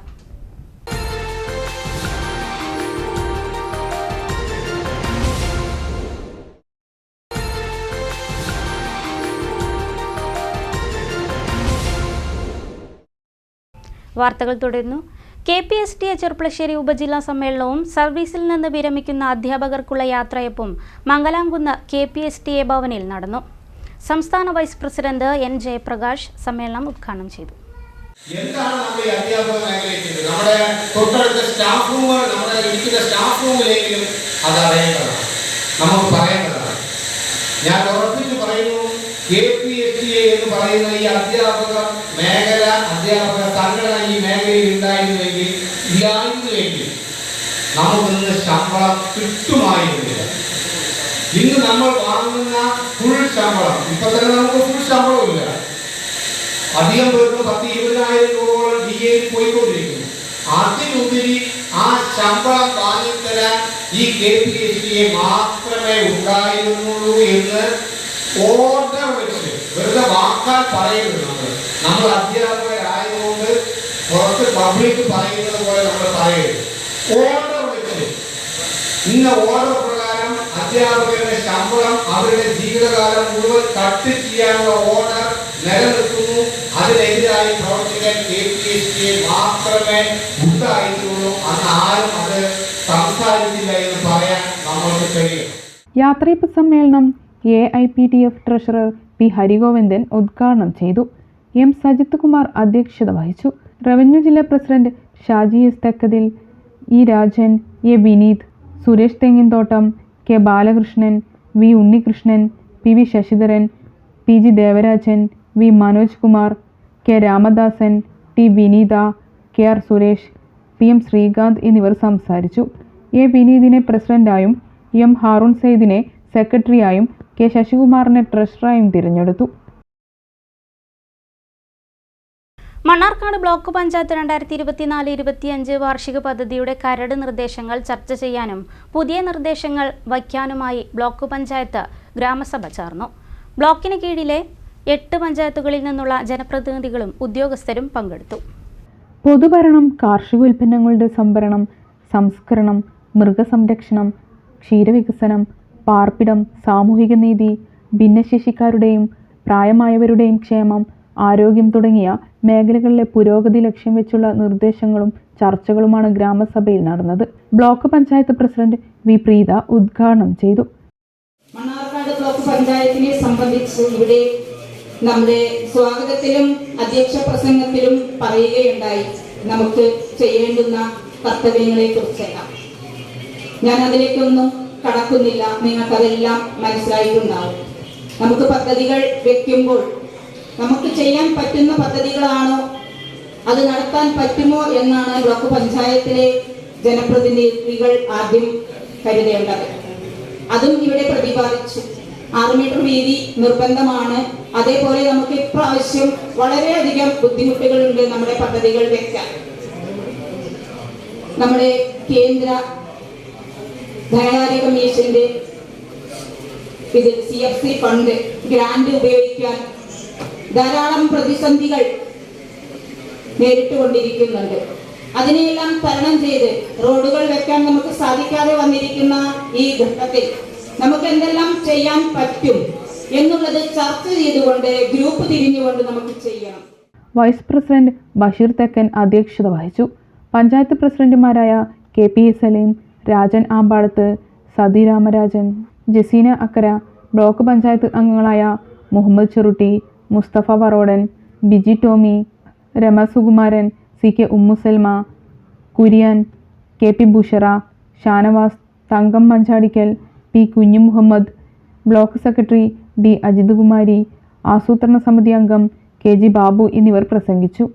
വാർത്തകൾ തുടരുന്നു. KPSTA ചെർപ്പളശ്ശേരി ഉപജില്ലാ സമ്മേളനവും സർവീസിൽ നിന്ന് വിരമിക്കുന്ന അധ്യാപകർക്കുള്ള യാത്രയപ്പും മംഗലാംകുന്ന് KPSTA ഭവനിൽ നടന്നു. സംസ്ഥാന വൈസ് പ്രസിഡന്റ് N ജയപ്രകാശ് സമ്മേളനം ഉദ്ഘാടനം ചെയ്തു. എന്താണ് നമ്മൾ ഈ അധ്യാപക മേഖലയിൽ നമ്മുടെ തൊട്ടടുത്ത സ്റ്റാഫ് റൂമുകൾ നമ്മുടെ ഇരിക്കുന്ന സ്റ്റാഫ് റൂമിലെങ്കിലും അത് അറിയേണ്ടതാണ്, നമുക്ക് പറയേണ്ടതാണ്. ഞാൻ ഉറപ്പിച്ച് പറയുന്നു, KPSTA എന്ന് പറയുന്ന ഈ അധ്യാപക മേഖല, അധ്യാപക സംഘടന ഈ മേഖലയിൽ ഉണ്ടായിരുന്നുവെങ്കിൽ കിട്ടുമായിരുന്നില്ല. ഇന്ന് നമ്മൾ വാങ്ങുന്ന ഫുൾ ശമ്പളം, ഇപ്പൊ തന്നെ നമുക്ക് ഫുൾ ശമ്പളമില്ല. അധികം പേർക്ക് 10-20,000 രൂപയോളം DA പോയിക്കൊണ്ടിരിക്കുന്നു. അതിനുപരി ആ ശമ്പളം വാങ്ങിത്തരാൻ ഈ KPSCയെ മാത്രമേ ഉണ്ടായിരുന്നുള്ളൂ എന്ന് ഓർഡർ വെച്ച്, വെറുതെ വാക്കാൽ പറയുന്നത് നമ്മൾ അധ്യാപകരായതുകൊണ്ട് പുറത്ത് പബ്ലിക് പറയുന്നത് പോലെ നമ്മൾ പറയരുത്. ഓർഡർ വെച്ച് ഇന്ന ഓർഡർ പ്രകാരം അധ്യാപകരുടെ ശമ്പളം അവരുടെ ജീവിതകാലം മുഴുവൻ കട്ട് ചെയ്യാനുള്ള ഓർഡർ നിലനിൽക്കുന്നു. അതിനെതിരായി പ്രവർത്തിക്കാൻ KPSCയെ മാത്രമേ ഉണ്ടായിട്ടുള്ളൂ. അന്ന് ആരും അത് സംസാരിച്ചില്ല എന്ന് പറയാൻ നമ്മൾക്ക് കഴിയും. യാത്രയപ്പ് സമ്മേളനം AIPTF ട്രഷറർ P. ഹരിഗോവിന്ദൻ ഉദ്ഘാടനം ചെയ്തു. M. സജിത് കുമാർ അധ്യക്ഷത വഹിച്ചു. റവന്യൂ ജില്ലാ president Shaji S. Thekkathil, E. Rajan, A. Vineeth, Suresh Thenginthottam, K. Balakrishnan, V. Unnikrishnan, PV Sasidharan, PG Devarajan, V. Manoj Kumar, K. Ramadasan, T. Vineetha, KR Suresh, PM Sreekanth എന്നിവർ സംസാരിച്ചു. A. വിനീതിനെ പ്രസിഡന്റായും M. ഹാറൂൺ സെയ്ദിനെ സെക്രട്ടറിയായും K. ശശികുമാറിനെ ട്രഷററായും തിരഞ്ഞെടുത്തു. മണ്ണാർക്കാട് ബ്ലോക്ക് പഞ്ചായത്ത് 2024-25 വാർഷിക പദ്ധതിയുടെ കരട് നിർദ്ദേശങ്ങൾ ചർച്ച ചെയ്യാനും പുതിയ നിർദ്ദേശങ്ങൾ വയ്ക്കാനുമായി ബ്ലോക്ക് പഞ്ചായത്ത് ഗ്രാമസഭ ചേർന്നു. ബ്ലോക്കിന് കീഴിലെ 8 പഞ്ചായത്തുകളിൽ നിന്നുള്ള ജനപ്രതിനിധികളും ഉദ്യോഗസ്ഥരും പങ്കെടുത്തു. പൊതുഭരണം, കാർഷികോൽപ്പന്നങ്ങളുടെ സംഭരണം, സംസ്കരണം, മൃഗസംരക്ഷണം, ക്ഷീരവികസനം, പാർപ്പിടം, സാമൂഹിക നീതി, ഭിന്നശേഷിക്കാരുടെയും പ്രായമായവരുടെയും ക്ഷേമം, ആരോഗ്യം തുടങ്ങിയ മേഖലകളിലെ പുരോഗതി ലക്ഷ്യം വെച്ചുള്ള നിർദ്ദേശങ്ങളും ചർച്ചകളുമാണ് ഗ്രാമസഭയിൽ നടന്നത്. Block panchayat president V. Preetha ഉദ്ഘാടനം ചെയ്തു. മണ്ണാർക്കാട് ബ്ലോക്ക് പഞ്ചായത്തിനെ സംബന്ധിച്ച് ഇവിടെ നമ്മുടെ സ്വാഗതത്തിലും അധ്യക്ഷ പ്രസംഗത്തിലും പറയുകയുണ്ടായി നമുക്ക് ചെയ്യേണ്ടുന്ന കർത്തവ്യങ്ങളെ കുറിച്ചെല്ലാം. ഞാൻ അതിലേക്കൊന്നും കടക്കുന്നില്ല, നിങ്ങൾക്കതെല്ലാം മനസ്സിലായിട്ടുണ്ടാവും. നമുക്ക് പദ്ധതികൾ വെക്കുമ്പോൾ നമുക്ക് ചെയ്യാൻ പറ്റുന്ന പദ്ധതികളാണോ, അത് നടത്താൻ പറ്റുമോ എന്നാണ് ബ്ലോക്ക് പഞ്ചായത്തിലെ ജനപ്രതിനിധികൾ ആദ്യം കരുതേണ്ടത്. അതും ഇവിടെ പ്രതിപാദിച്ചു. 6 മീറ്റർ വീതി നിർബന്ധമാണ്. അതേപോലെ നമുക്ക് ഇപ്രാവശ്യം വളരെയധികം ബുദ്ധിമുട്ടുകളുണ്ട് നമ്മുടെ പദ്ധതികൾ വെക്കാൻ. നമ്മുടെ കേന്ദ്ര ധനകാര്യ കമ്മീഷന്റെ ഇതിൽ CFC ഫണ്ട് ഗ്രാന്റ് ഉപയോഗിക്കാൻ ധാരാളം പ്രതിസന്ധികൾ നേരിട്ടുകൊണ്ടിരിക്കുന്നുണ്ട്. അതിനെയെല്ലാം തരണം ചെയ്ത് റോഡുകൾ വെക്കാൻ നമുക്ക് സാധിക്കാതെ വന്നിരിക്കുന്ന ഈ ഘട്ടത്തിൽ നമുക്ക് എന്തെല്ലാം ചെയ്യാൻ പറ്റും എന്നുള്ളത് ചർച്ച ചെയ്തുകൊണ്ട് ഗ്രൂപ്പ് തിരിഞ്ഞുകൊണ്ട് നമുക്ക് ചെയ്യണം. വൈസ് പ്രസിഡന്റ് ബഷീർ തെക്കൻ അധ്യക്ഷത വഹിച്ചു. പഞ്ചായത്ത് പ്രസിഡന്റുമാരായ KP സലീം, രാജൻ ആമ്പാടത്ത്, സതി രാമരാജൻ, ജസീന അക്കര, ബ്ലോക്ക് പഞ്ചായത്ത് അംഗങ്ങളായ മുഹമ്മദ് ചെറുട്ടി, മുസ്തഫ വറോഡൻ, ബിജി ടോമി, രമ സുകുമാരൻ, CK ഉമ്മുസൽമ, കുര്യൻ, KP ബുഷറ, ഷാനവാസ്, തങ്കം Manjadikkal, P. Kunju Muhammad, block secretary D. Ajith Kumari, ആസൂത്രണ സമിതി അംഗം KG ബാബു എന്നിവർ പ്രസംഗിച്ചു.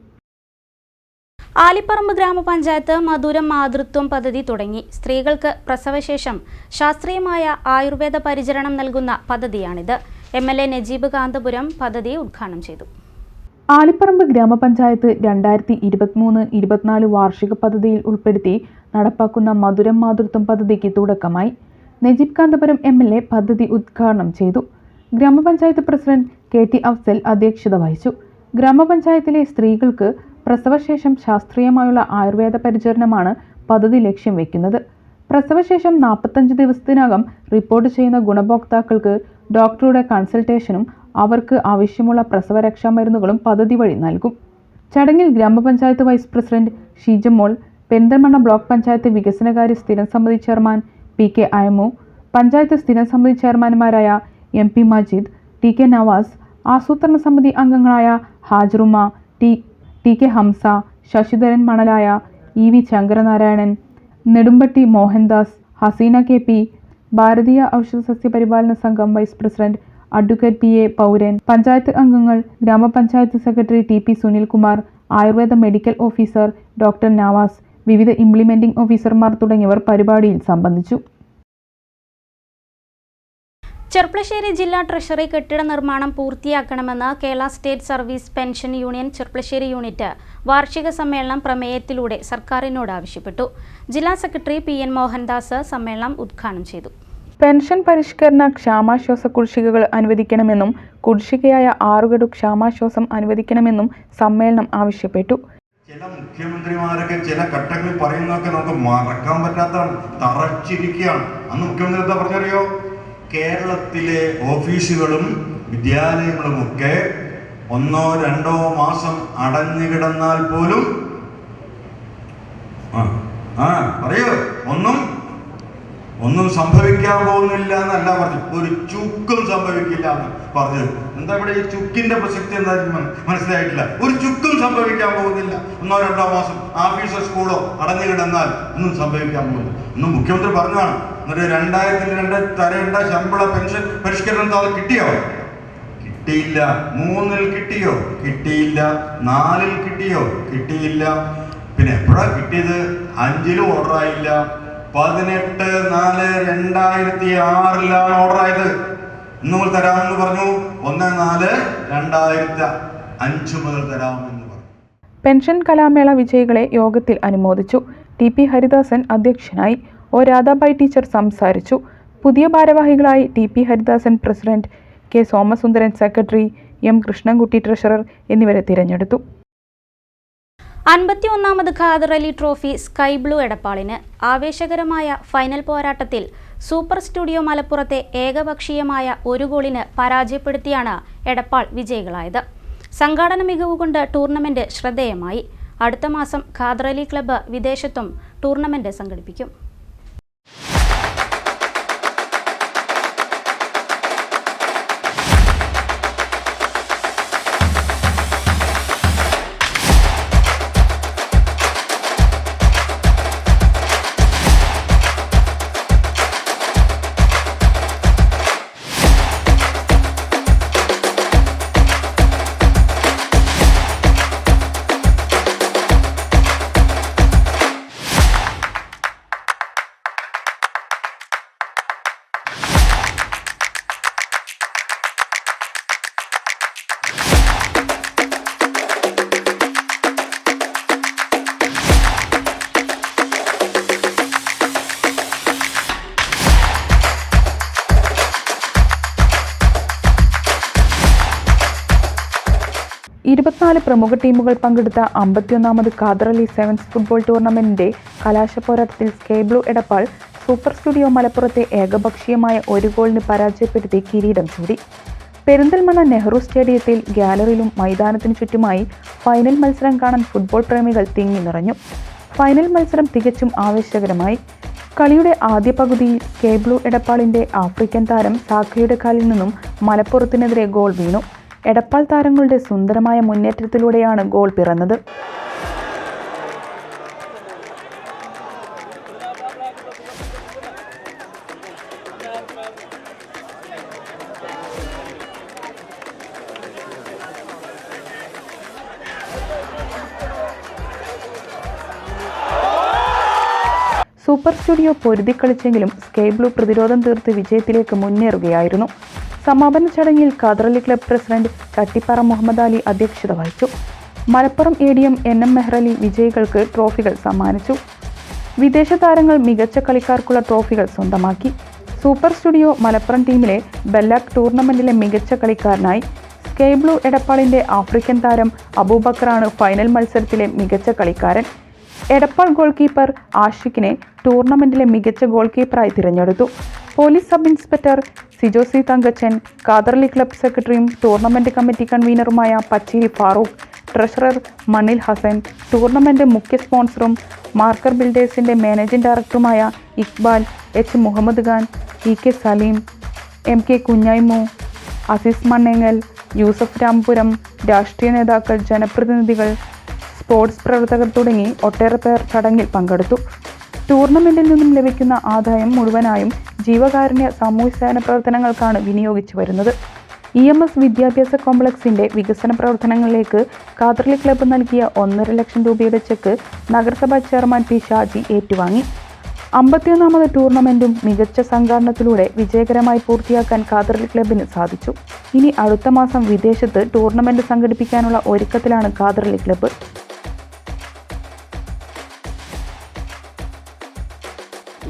ആലിപ്പറമ്പ് ഗ്രാമപഞ്ചായത്ത് മധുരം മാതൃത്വം പദ്ധതി തുടങ്ങി. സ്ത്രീകൾക്ക് പ്രസവശേഷം ശാസ്ത്രീയമായ ആയുർവേദ പരിചരണം നൽകുന്ന പദ്ധതിയാണിത്. MLA നജീബ് കാന്തപുരം പദ്ധതി ഉദ്ഘാടനം ചെയ്തു. ആലിപ്പറമ്പ് ഗ്രാമപഞ്ചായത്ത് 2023-24 വാർഷിക പദ്ധതിയിൽ ഉൾപ്പെടുത്തി നടപ്പാക്കുന്ന മധുരം മാതൃത്വം പദ്ധതിക്ക് തുടക്കമായി. നജീബ് കാന്തപുരം MLA പദ്ധതി ഉദ്ഘാടനം ചെയ്തു. ഗ്രാമപഞ്ചായത്ത് പ്രസിഡന്റ് KT അഫ്സൽ അധ്യക്ഷത വഹിച്ചു. ഗ്രാമപഞ്ചായത്തിലെ സ്ത്രീകൾക്ക് പ്രസവശേഷം ശാസ്ത്രീയമായുള്ള ആയുർവേദ പരിചരണമാണ് പദ്ധതി ലക്ഷ്യം വയ്ക്കുന്നത്. പ്രസവശേഷം 45 ദിവസത്തിനകം റിപ്പോർട്ട് ചെയ്യുന്ന ഗുണഭോക്താക്കൾക്ക് ഡോക്ടറുടെ കൺസൾട്ടേഷനും അവർക്ക് ആവശ്യമുള്ള പ്രസവരക്ഷാ മരുന്നുകളും പദ്ധതി വഴി നൽകും. ചടങ്ങിൽ ഗ്രാമപഞ്ചായത്ത് vice president Sheejamol, Perinthalmanna block panchayat വികസനകാര്യ സ്ഥിരം സമിതി ചെയർമാൻ PK അയമു, പഞ്ചായത്ത് സ്ഥിരം സമിതി ചെയർമാൻമാരായ MP മജീദ്, TK നവാസ്, ആസൂത്രണ സമിതി അംഗങ്ങളായ ഹാജറുമ, TK Hamza, Sasidharan മണലായ, EV Sankaranarayanan, നെടുമ്പട്ടി Mohandas, Hasina KP, ഭാരതീയ ഔഷധ സസ്യ പരിപാലന സംഘം വൈസ് പ്രസിഡന്റ് അഡ്വക്കേറ്റ് PA പൗരൻ, പഞ്ചായത്ത് അംഗങ്ങൾ, ഗ്രാമപഞ്ചായത്ത് secretary TP Sunilkumar, Ayurveda medical officer doctor Navas, വിവിധ ഇംപ്ലിമെന്റിംഗ് ഓഫീസർമാർ തുടങ്ങിയവർ പരിപാടിയിൽ സംബന്ധിച്ചു. ചെർപ്പളശ്ശേരി ജില്ലാ ട്രഷറി കെട്ടിട നിർമ്മാണം പൂർത്തിയാക്കണമെന്ന് Kerala state service pension union Cherpulassery unit വാർഷിക സമ്മേളനം പ്രമേയത്തിലൂടെ സർക്കാരിനോട് ആവശ്യപ്പെട്ടു. ജില്ലാ സെക്രട്ടറി PN മോഹൻദാസ് സമ്മേളനം ഉദ്ഘാടനം ചെയ്തു. പെൻഷൻ പരിഷ്കരണ ക്ഷാമാശ്വാസ കുടിശ്ശികകൾ അനുവദിക്കണമെന്നും കുടിശ്ശികയായ 6 ഗഡു ക്ഷാമാശ്വാസം അനുവദിക്കണമെന്നും സമ്മേളനം ആവശ്യപ്പെട്ടു. ചില മുഖ്യമന്ത്രിമാരൊക്കെ ചില ഘട്ടങ്ങളിൽ പറയുന്നതൊക്കെ നമുക്ക് മറക്കാൻ പറ്റാത്ത തറച്ചിരിക്കുകയാണ്. അന്ന് മുഖ്യമന്ത്രി എന്താ പറഞ്ഞറിയോ? കേരളത്തിലെ ഓഫീസുകളും വിദ്യാലയങ്ങളും ഒക്കെ 1-2 മാസം അടഞ്ഞു കിടന്നാൽ പോലും പറയൂ ഒന്നും സംഭവിക്കാൻ പോകുന്നില്ല എന്നല്ല പറഞ്ഞു, ഒരു ചുക്കും സംഭവിക്കില്ല എന്ന് പറഞ്ഞത്. എന്താ ഇവിടെ ഈ ചുക്കിന്റെ പ്രസക്തി എന്തായാലും മനസ്സിലായിട്ടില്ല. ഒരു ചുക്കും സംഭവിക്കാൻ പോകുന്നില്ല. 1-2 മാസം ഓഫീസോ സ്കൂളോ അടഞ്ഞു കിടന്നാൽ ഒന്നും സംഭവിക്കാൻ പോകുന്നില്ല എന്ന് മുഖ്യമന്ത്രി പറഞ്ഞതാണ്. എന്നിട്ട് 2002 തരേണ്ട ശമ്പള പെൻഷൻ പരിഷ്കരണം അത് കിട്ടിയോ? കിട്ടിയില്ല. 3-ൽ കിട്ടിയോ? കിട്ടിയില്ല. 4-ൽ കിട്ടിയോ? കിട്ടിയില്ല. പിന്നെ എപ്പോഴാ കിട്ടിയത്? 5-ലും ഓർഡർ ആയില്ല. 18/4/2006 ഓർഡർ ആയത്. ഇന്ന് മുതൽ തരാമെന്ന് പറഞ്ഞു. 1/4/2005 മുതൽ തരാമെന്ന് പറഞ്ഞു. പെൻഷൻ കലാമേള വിജയികളെ യോഗത്തിൽ അനുമോദിച്ചു. TP ഹരിദാസൻ അധ്യക്ഷനായി. O രാധാബായി ടീച്ചർ സംസാരിച്ചു. പുതിയ ഭാരവാഹികളായി TP Haridasan president, K Somasundaran secretary, M Krishnankutty treasurer എന്നിവരെ തിരഞ്ഞെടുത്തു. 51ാമത് Khader Ali trophy sky blue എടപ്പാളിന്. ആവേശകരമായ ഫൈനൽ പോരാട്ടത്തിൽ സൂപ്പർ സ്റ്റുഡിയോ മലപ്പുറത്തെ ഏകപക്ഷീയമായ 1 ഗോളിന് പരാജയപ്പെടുത്തിയാണ് എടപ്പാൾ വിജയികളായത്. സംഘാടന മികവുകൊണ്ട് ടൂർണമെന്റ് ശ്രദ്ധേയമായി. അടുത്ത മാസം ഖാദർ അലി ക്ലബ്ബ് വിദേശത്തും ടൂർണമെന്റ് സംഘടിപ്പിക്കും. പ്രമുഖ ടീമുകൾ പങ്കെടുത്ത 51ാമത് ഖാദർ അലി സെവൻസ് ഫുട്ബോൾ ടൂർണമെന്റിന്റെ കലാശ പോരാട്ടത്തിൽ sky blue Edappal super studio മലപ്പുറത്തെ ഏകപക്ഷീയമായ 1 ഗോളിന് പരാജയപ്പെടുത്തി കിരീടം ചൂടി. പെരിന്തൽമണ്ണ നെഹ്റു സ്റ്റേഡിയത്തിൽ ഗ്യാലറിയിലും മൈതാനത്തിനു ചുറ്റുമായി ഫൈനൽ മത്സരം കാണാൻ ഫുട്ബോൾ പ്രേമികൾ തിങ്ങി നിറഞ്ഞു. ഫൈനൽ മത്സരം തികച്ചും ആവേശകരമായി. കളിയുടെ ആദ്യ പകുതിയിൽ സ്കൈ ബ്ലൂ എടപ്പാളിന്റെ ആഫ്രിക്കൻ താരം സാഖയുടെ കാലിൽ നിന്നും മലപ്പുറത്തിനെതിരെ ഗോൾ വീണു. എടപ്പാൾ താരങ്ങളുടെ സുന്ദരമായ മുന്നേറ്റത്തിലൂടെയാണ് ഗോൾ പിറന്നത്. സൂപ്പർ സ്റ്റുഡിയോ പൊരുതിക്കളിച്ചെങ്കിലും സ്കൈ ബ്ലൂ പ്രതിരോധം തീർത്ത് വിജയത്തിലേക്ക് മുന്നേറുകയായിരുന്നു. സമാപന ചടങ്ങിൽ ഖാദർ അലി ക്ലബ് പ്രസിഡന്റ് ചട്ടിപ്പാറ മുഹമ്മദ് അലി അധ്യക്ഷത വഹിച്ചു. മലപ്പുറം ADM NM മെഹ്റലി വിജയികൾക്ക് ട്രോഫികൾ സമ്മാനിച്ചു. വിദേശ താരങ്ങൾ മികച്ച കളിക്കാർക്കുള്ള ട്രോഫികൾ സ്വന്തമാക്കി. സൂപ്പർ സ്റ്റുഡിയോ മലപ്പുറം ടീമിലെ ബെല്ലാക് ടൂർണമെന്റിലെ മികച്ച കളിക്കാരനായി. സ്കൈ ബ്ലൂ എടപ്പാളിന്റെ ആഫ്രിക്കൻ താരം അബൂബക്കറാണ് ഫൈനൽ മത്സരത്തിലെ മികച്ച കളിക്കാരൻ. എടപ്പാൾ ഗോൾ കീപ്പർ ആഷിഖിനെ ടൂർണമെന്റിലെ മികച്ച ഗോൾ കീപ്പറായി തിരഞ്ഞെടുത്തു. Police sub inspector Sijo C Thankachan, Khader Ali club സെക്രട്ടറിയും ടൂർണമെന്റ് കമ്മിറ്റി കൺവീനറുമായ പച്ചേരി ഫാറൂഖ്, ട്രഷറർ മണിൽ ഹസൻ, ടൂർണമെന്റ് മുഖ്യ സ്പോൺസറും മാർക്കർ ബിൽഡേഴ്സിന്റെ മാനേജിംഗ് ഡയറക്ടറുമായ Iqbal H Muhammad Khan, EK Saleem, MK Kunhaimu, Azeez Mannengal, Yusuf Rampuram, രാഷ്ട്രീയ നേതാക്കൾ, ജനപ്രതിനിധികൾ, സ്പോർട്സ് പ്രവർത്തകർ തുടങ്ങി ഒട്ടേറെ പേർ ചടങ്ങിൽ പങ്കെടുത്തു. ടൂർണമെന്റിൽ നിന്നും ലഭിക്കുന്ന ആദായം മുഴുവനായും ജീവകാരുണ്യ സാമൂഹ്യ സേവന പ്രവർത്തനങ്ങൾക്കാണ് വിനിയോഗിച്ചു വരുന്നത്. EMS വിദ്യാഭ്യാസ കോംപ്ലക്സിന്റെ വികസന പ്രവർത്തനങ്ങളിലേക്ക് ഖാദർ അലി ക്ലബ്ബ് നൽകിയ 1.5 ലക്ഷം രൂപയുടെ ചെക്ക് നഗരസഭാ ചെയർമാൻ P ഷാജി ഏറ്റുവാങ്ങി. 51ാമത് ടൂർണമെന്റും മികച്ച സംഘാടനത്തിലൂടെ വിജയകരമായി പൂർത്തിയാക്കാൻ കാതറലി ക്ലബിന് സാധിച്ചു. ഇനി അടുത്ത മാസം വിദേശത്ത് ടൂർണമെന്റ് സംഘടിപ്പിക്കാനുള്ള ഒരുക്കത്തിലാണ് കാതറലി ക്ലബ്ബ്.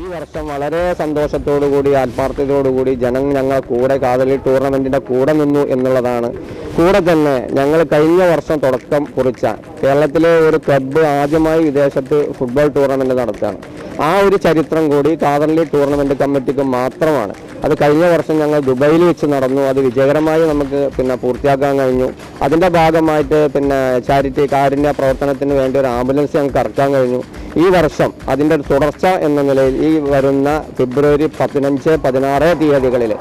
ഈ വർഷം വളരെ സന്തോഷത്തോടുകൂടി ആത്മാർത്ഥതയോടുകൂടി ജനം ഞങ്ങൾ കൂടെ കാതറലി ടൂർണമെന്റിന്റെ കൂടെ നിന്നു എന്നുള്ളതാണ്. കൂടെ തന്നെ ഞങ്ങൾ കഴിഞ്ഞ വർഷം തുടക്കം കുറിച്ച കേരളത്തിലെ ഒരു ക്ലബ്ബ് ആദ്യമായി വിദേശത്ത് ഫുട്ബോൾ ടൂർണമെന്റ് നടത്തുകയാണ്. ആ ഒരു ചരിത്രം കൂടി കാതറലി ടൂർണമെന്റ് കമ്മിറ്റിക്ക് മാത്രമാണ്. അത് കഴിഞ്ഞ വർഷം ഞങ്ങൾ ദുബൈയിൽ വെച്ച് നടന്നു. അത് വിജയകരമായി നമുക്ക് പൂർത്തിയാക്കാൻ കഴിഞ്ഞു. അതിൻ്റെ ഭാഗമായിട്ട് ചാരിറ്റി കാരുണ്യ പ്രവർത്തനത്തിന് വേണ്ടി ഒരു ആംബുലൻസ് ഞങ്ങൾക്ക് ഇറക്കാൻ കഴിഞ്ഞു. ഈ വർഷം അതിൻ്റെ തുടർച്ച എന്ന നിലയിൽ ഈ വരുന്ന ഫെബ്രുവരി 15, 16 തീയതികളിൽ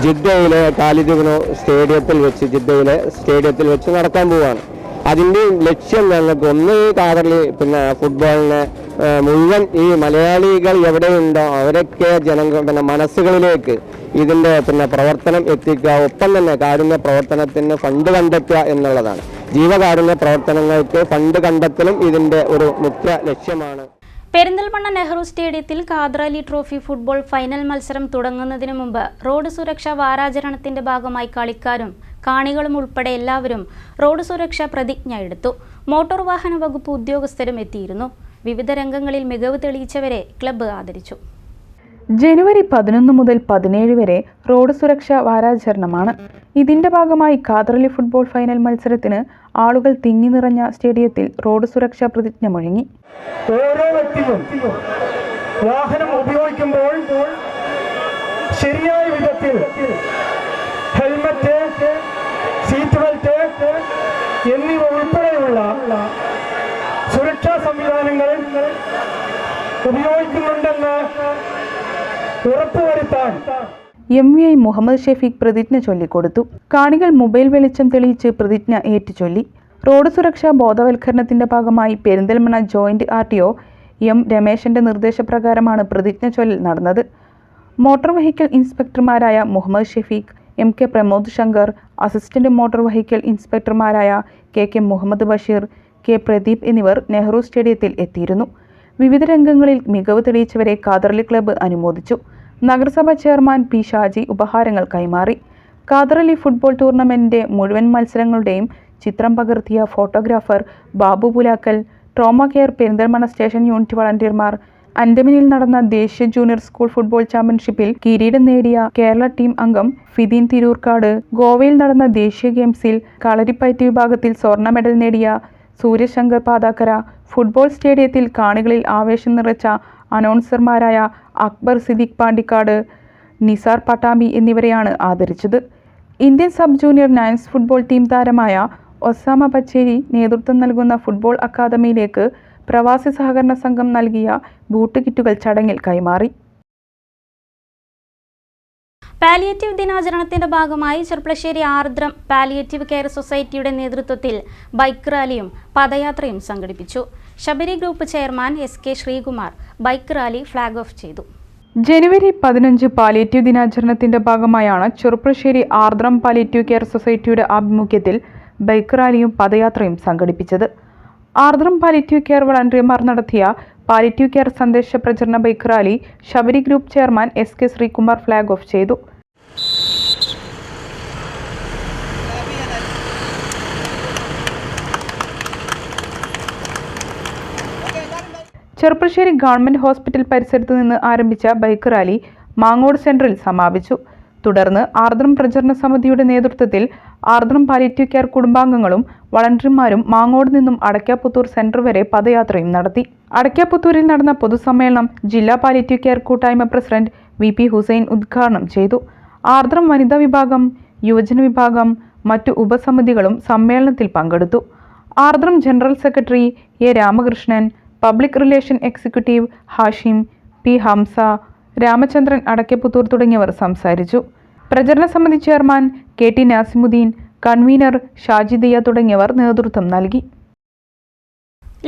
ജിദ്ദയിലെ ഖാലിദ് ഇബ്നു സ്റ്റേഡിയത്തിൽ വെച്ച് നടക്കാൻ പോവുകയാണ്. അതിൻ്റെ ലക്ഷ്യം ഞങ്ങൾക്ക് ഒന്ന് ഈ കാതറലി ഫുട്ബോളിനെ മുഴുവൻ ഈ മലയാളികൾ എവിടെയുണ്ടോ അവരൊക്കെ മനസ്സുകളിലേക്ക് ഇതിൻ്റെ പ്രവർത്തനം എത്തിക്കുക. ഒപ്പം തന്നെ കാരുണ്യ പ്രവർത്തനത്തിന് ഫണ്ട് കണ്ടെത്തുക എന്നുള്ളതാണ്. ജീവകാരുണ്യ പ്രവർത്തനങ്ങൾക്ക് ഫണ്ട് കണ്ടെത്തലും ഇതിൻ്റെ ഒരു മുഖ്യ ലക്ഷ്യമാണ്. പെരിന്തൽമണ്ണ നെഹ്റു സ്റ്റേഡിയത്തിൽ കാതറലി ട്രോഫി ഫുട്ബോൾ ഫൈനൽ മത്സരം തുടങ്ങുന്നതിന് മുമ്പ് റോഡ് സുരക്ഷാ വാരാചരണത്തിന്റെ ഭാഗമായി കളിക്കാരും കാണികളും ഉൾപ്പെടെ എല്ലാവരും റോഡ് സുരക്ഷാ പ്രതിജ്ഞ എടുത്തു. മോട്ടോർ വാഹന വകുപ്പ് ഉദ്യോഗസ്ഥരും എത്തിയിരുന്നു. വിവിധ രംഗങ്ങളിൽ മികവ് തെളിയിച്ചവരെ ക്ലബ്ബ് ആദരിച്ചു. ജനുവരി 11 മുതൽ 17 വരെ റോഡ് സുരക്ഷാ വാരാചരണമാണ്. ഇതിന്റെ ഭാഗമായി കാതറലി ഫുട്ബോൾ ഫൈനൽ മത്സരത്തിന് ആളുകൾ തിങ്ങി നിറഞ്ഞ സ്റ്റേഡിയത്തിൽ റോഡ് സുരക്ഷാ പ്രതിജ്ഞ മുഴങ്ങി. ഓരോ വ്യക്തിയും വാഹനം ഉപയോഗിക്കുമ്പോൾ ശരിയായ വിധത്തിൽ ഹെൽമറ്റ്, സീറ്റ് ബെൽറ്റ് എന്നിവ ഉൾപ്പെടെയുള്ള സുരക്ഷാ സംവിധാനങ്ങൾ ഉപയോഗിക്കുന്നുണ്ടെന്ന് ഉറപ്പുവരുത്താൻ MVI മുഹമ്മദ് ഷെഫീഖ് പ്രതിജ്ഞ ചൊല്ലിക്കൊടുത്തു. കാണികൾ മൊബൈൽ വെളിച്ചം തെളിയിച്ച് പ്രതിജ്ഞ ഏറ്റുചൊല്ലി. റോഡ് സുരക്ഷാ ബോധവൽക്കരണത്തിന്റെ ഭാഗമായി പെരിന്തൽമണ്ണ ജോയിന്റ് RTO M രമേശന്റെ നിർദ്ദേശപ്രകാരമാണ് പ്രതിജ്ഞ ചൊല്ലൽ നടന്നത്. മോട്ടോർ വെഹിക്കിൾ ഇൻസ്പെക്ടർമാരായ Muhammad Shefeeq, MK Pramod Shankar, assistant motor vehicle ഇൻസ്പെക്ടർമാരായ KK മുഹമ്മദ് ബഷീർ, K പ്രദീപ് എന്നിവർ നെഹ്റു സ്റ്റേഡിയത്തിൽ എത്തിയിരുന്നു. വിവിധ രംഗങ്ങളിൽ മികവ് തെളിയിച്ചവരെ കാതറലി ക്ലബ്ബ് അനുമോദിച്ചു. നഗരസഭാ ചെയർമാൻ P ഷാജി ഉപഹാരങ്ങൾ കൈമാറി. കാതറലി ഫുട്ബോൾ ടൂർണമെന്റിന്റെ മുഴുവൻ മത്സരങ്ങളുടെയും ചിത്രം പകർത്തിയ photographer Babu Pulakkal, trauma care Perinthalmanna station unit വളണ്ടിയർമാർ, അൻഡമിനിൽ നടന്ന ദേശീയ ജൂനിയർ സ്കൂൾ ഫുട്ബോൾ ചാമ്പ്യൻഷിപ്പിൽ കിരീടം നേടിയ കേരള ടീം അംഗം ഫിദീൻ തിരൂർക്കാട്, ഗോവയിൽ നടന്ന ദേശീയ ഗെയിംസിൽ കളരിപ്പയറ്റ് വിഭാഗത്തിൽ സ്വർണ്ണ മെഡൽ നേടിയ സൂര്യശങ്കർ പാതാക്കര, ഫുട്ബോൾ സ്റ്റേഡിയത്തിൽ കാണികളിൽ ആവേശം നിറച്ച അനൗൺസർമാരായ അക്ബർ സിദ്ദീഖ് പാണ്ടിക്കാട്, നിസാർ പട്ടാമ്പി എന്നിവരെയാണ് ആദരിച്ചത്. Indian sub junior nines football team താരമായ ഒസാമ പച്ചേരി നേതൃത്വം നൽകുന്ന ഫുട്ബോൾ അക്കാദമിയിലേക്ക് പ്രവാസി സഹകരണ സംഘം നൽകിയ ബൂട്ട് കിറ്റുകൾ ചടങ്ങിൽ കൈമാറി. പാലിയേറ്റീവ് ദിനാചരണത്തിന്റെ ഭാഗമായി ചെർപ്പളശ്ശേരി ആർദ്രം പാലിയേറ്റീവ് കെയർ സൊസൈറ്റിയുടെ നേതൃത്വത്തിൽ ബൈക്ക് റാലിയും പദയാത്രയും സംഘടിപ്പിച്ചു. Sabari group chairman SK Sreekumar bike rally flag off ചെയ്തു. ജനുവരി 15 പാലിയേറ്റീവ് ദിനാചരണത്തിന്റെ ഭാഗമായാണ് ചെറുപ്പളശ്ശേരി ആർദ്രം പാലിയേറ്റീവ് കെയർ സൊസൈറ്റിയുടെ ആഭിമുഖ്യത്തിൽ ബൈക്ക് റാലിയും പദയാത്രയും സംഘടിപ്പിച്ചത്. ആർദ്രം പാലിയേറ്റീവ് കെയർ വളണ്ടിയർമാർ നടത്തിയ പാലിയേറ്റീവ് കെയർ സന്ദേശ പ്രചരണ bike rally Sabari group chairman SK Sreekumar flag off ചെയ്തു. ചെറുപ്പളശ്ശേരി ഗവൺമെന്റ് ഹോസ്പിറ്റൽ പരിസരത്ത് നിന്ന് ആരംഭിച്ച ബൈക്ക് റാലി മാങ്ങോട് സെന്ററിൽ സമാപിച്ചു. തുടർന്ന് ആർദ്രം പ്രചരണ സമിതിയുടെ നേതൃത്വത്തിൽ ആർദ്രം പാലിയേറ്റീവ് കെയർ കുടുംബാംഗങ്ങളും വളണ്ടിയർമാരും മാങ്ങോട് നിന്നും അടയ്ക്കാപുത്തൂർ സെന്റർ വരെ പദയാത്രയും നടത്തി. അടയ്ക്കാപുത്തൂരിൽ നടന്ന പൊതുസമ്മേളനം ജില്ലാ പാലിയേറ്റീവ് കെയർ കൂട്ടായ്മ പ്രസിഡന്റ് VP ഹുസൈൻ ഉദ്ഘാടനം ചെയ്തു. ആർദ്രം വനിതാ വിഭാഗം, യുവജന വിഭാഗം, മറ്റു ഉപസമിതികളും സമ്മേളനത്തിൽ പങ്കെടുത്തു. Ardram general secretary A Ramakrishnan, public relation executive Hashim, P Hamsa, Ramachandran Adakkaputhur തുടങ്ങിയവർ സംസാരിച്ചു. പ്രചരണ സമിതി chairman KT Nasimuddeen, convener Shajidiya തുടങ്ങിയവർ നേതൃത്വം നൽകി.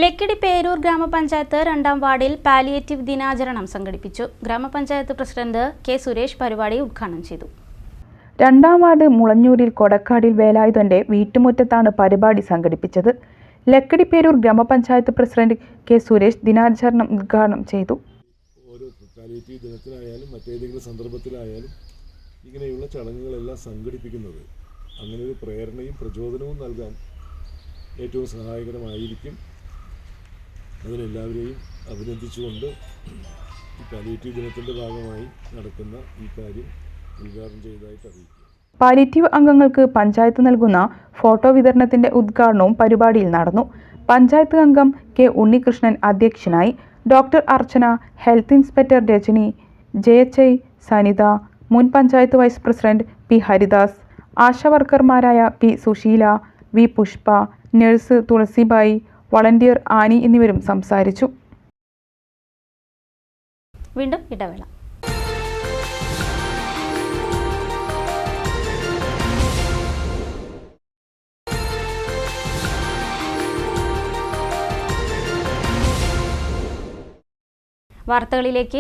ലക്കിടി പേരൂർ ഗ്രാമപഞ്ചായത്ത് 2ാം വാർഡിൽ പാലിയേറ്റീവ് ദിനാചരണം സംഘടിപ്പിച്ചു. ഗ്രാമപഞ്ചായത്ത് പ്രസിഡന്റ് K സുരേഷ് പരിപാടി ഉദ്ഘാടനം ചെയ്തു. 2ാം വാർഡ് മുളഞ്ഞൂരിൽ കൊടക്കാടിൽ വേലായുധന്റെ വീട്ടുമുറ്റത്താണ് പരിപാടി സംഘടിപ്പിച്ചത്. ലക്കിടി പേരൂർ ഗ്രാമപഞ്ചായത്ത് പ്രസിഡന്റ് K സുരേഷ് ദിനാചരണം ഉദ്ഘാടനം ചെയ്തു. ഓരോ പാലിയേറ്റീവ് ദിനത്തിലായാലും മറ്റേതെങ്കിലും സന്ദർഭത്തിലായാലും ഇങ്ങനെയുള്ള ചടങ്ങുകളെല്ലാം സംഘടിപ്പിക്കുന്നത് അങ്ങനെ ഒരു പ്രേരണയും പ്രചോദനവും നൽകാൻ ഏറ്റവും സഹായകരമായിരിക്കും. അതിനെല്ലാവരെയും അഭിനന്ദിച്ചുകൊണ്ട് ഈ പാലിയേറ്റീവ് ദിനത്തിൻ്റെ ഭാഗമായി നടക്കുന്ന ഈ കാര്യം ഉദ്ഘാടനം ചെയ്തതായിട്ട് അറിയിക്കും. പാലിയേറ്റീവ് അംഗങ്ങൾക്ക് പഞ്ചായത്ത് നൽകുന്ന ഫോട്ടോ വിതരണത്തിന്റെ ഉദ്ഘാടനവും പരിപാടിയിൽ നടന്നു. പഞ്ചായത്ത് അംഗം കെ ഉണ്ണികൃഷ്ണൻ അധ്യക്ഷനായി. Doctor Archana, health inspector Rajani, JHI Sanitha, മുൻ panchayat vice president P Haridas, ആശാവർക്കർമാരായ P Susheela, V Pushpa, nurse Thulasibai, volunteer Annie എന്നിവരും സംസാരിച്ചു. വീണ്ടും ഇടവേള. വാർത്തകളിലേക്ക്.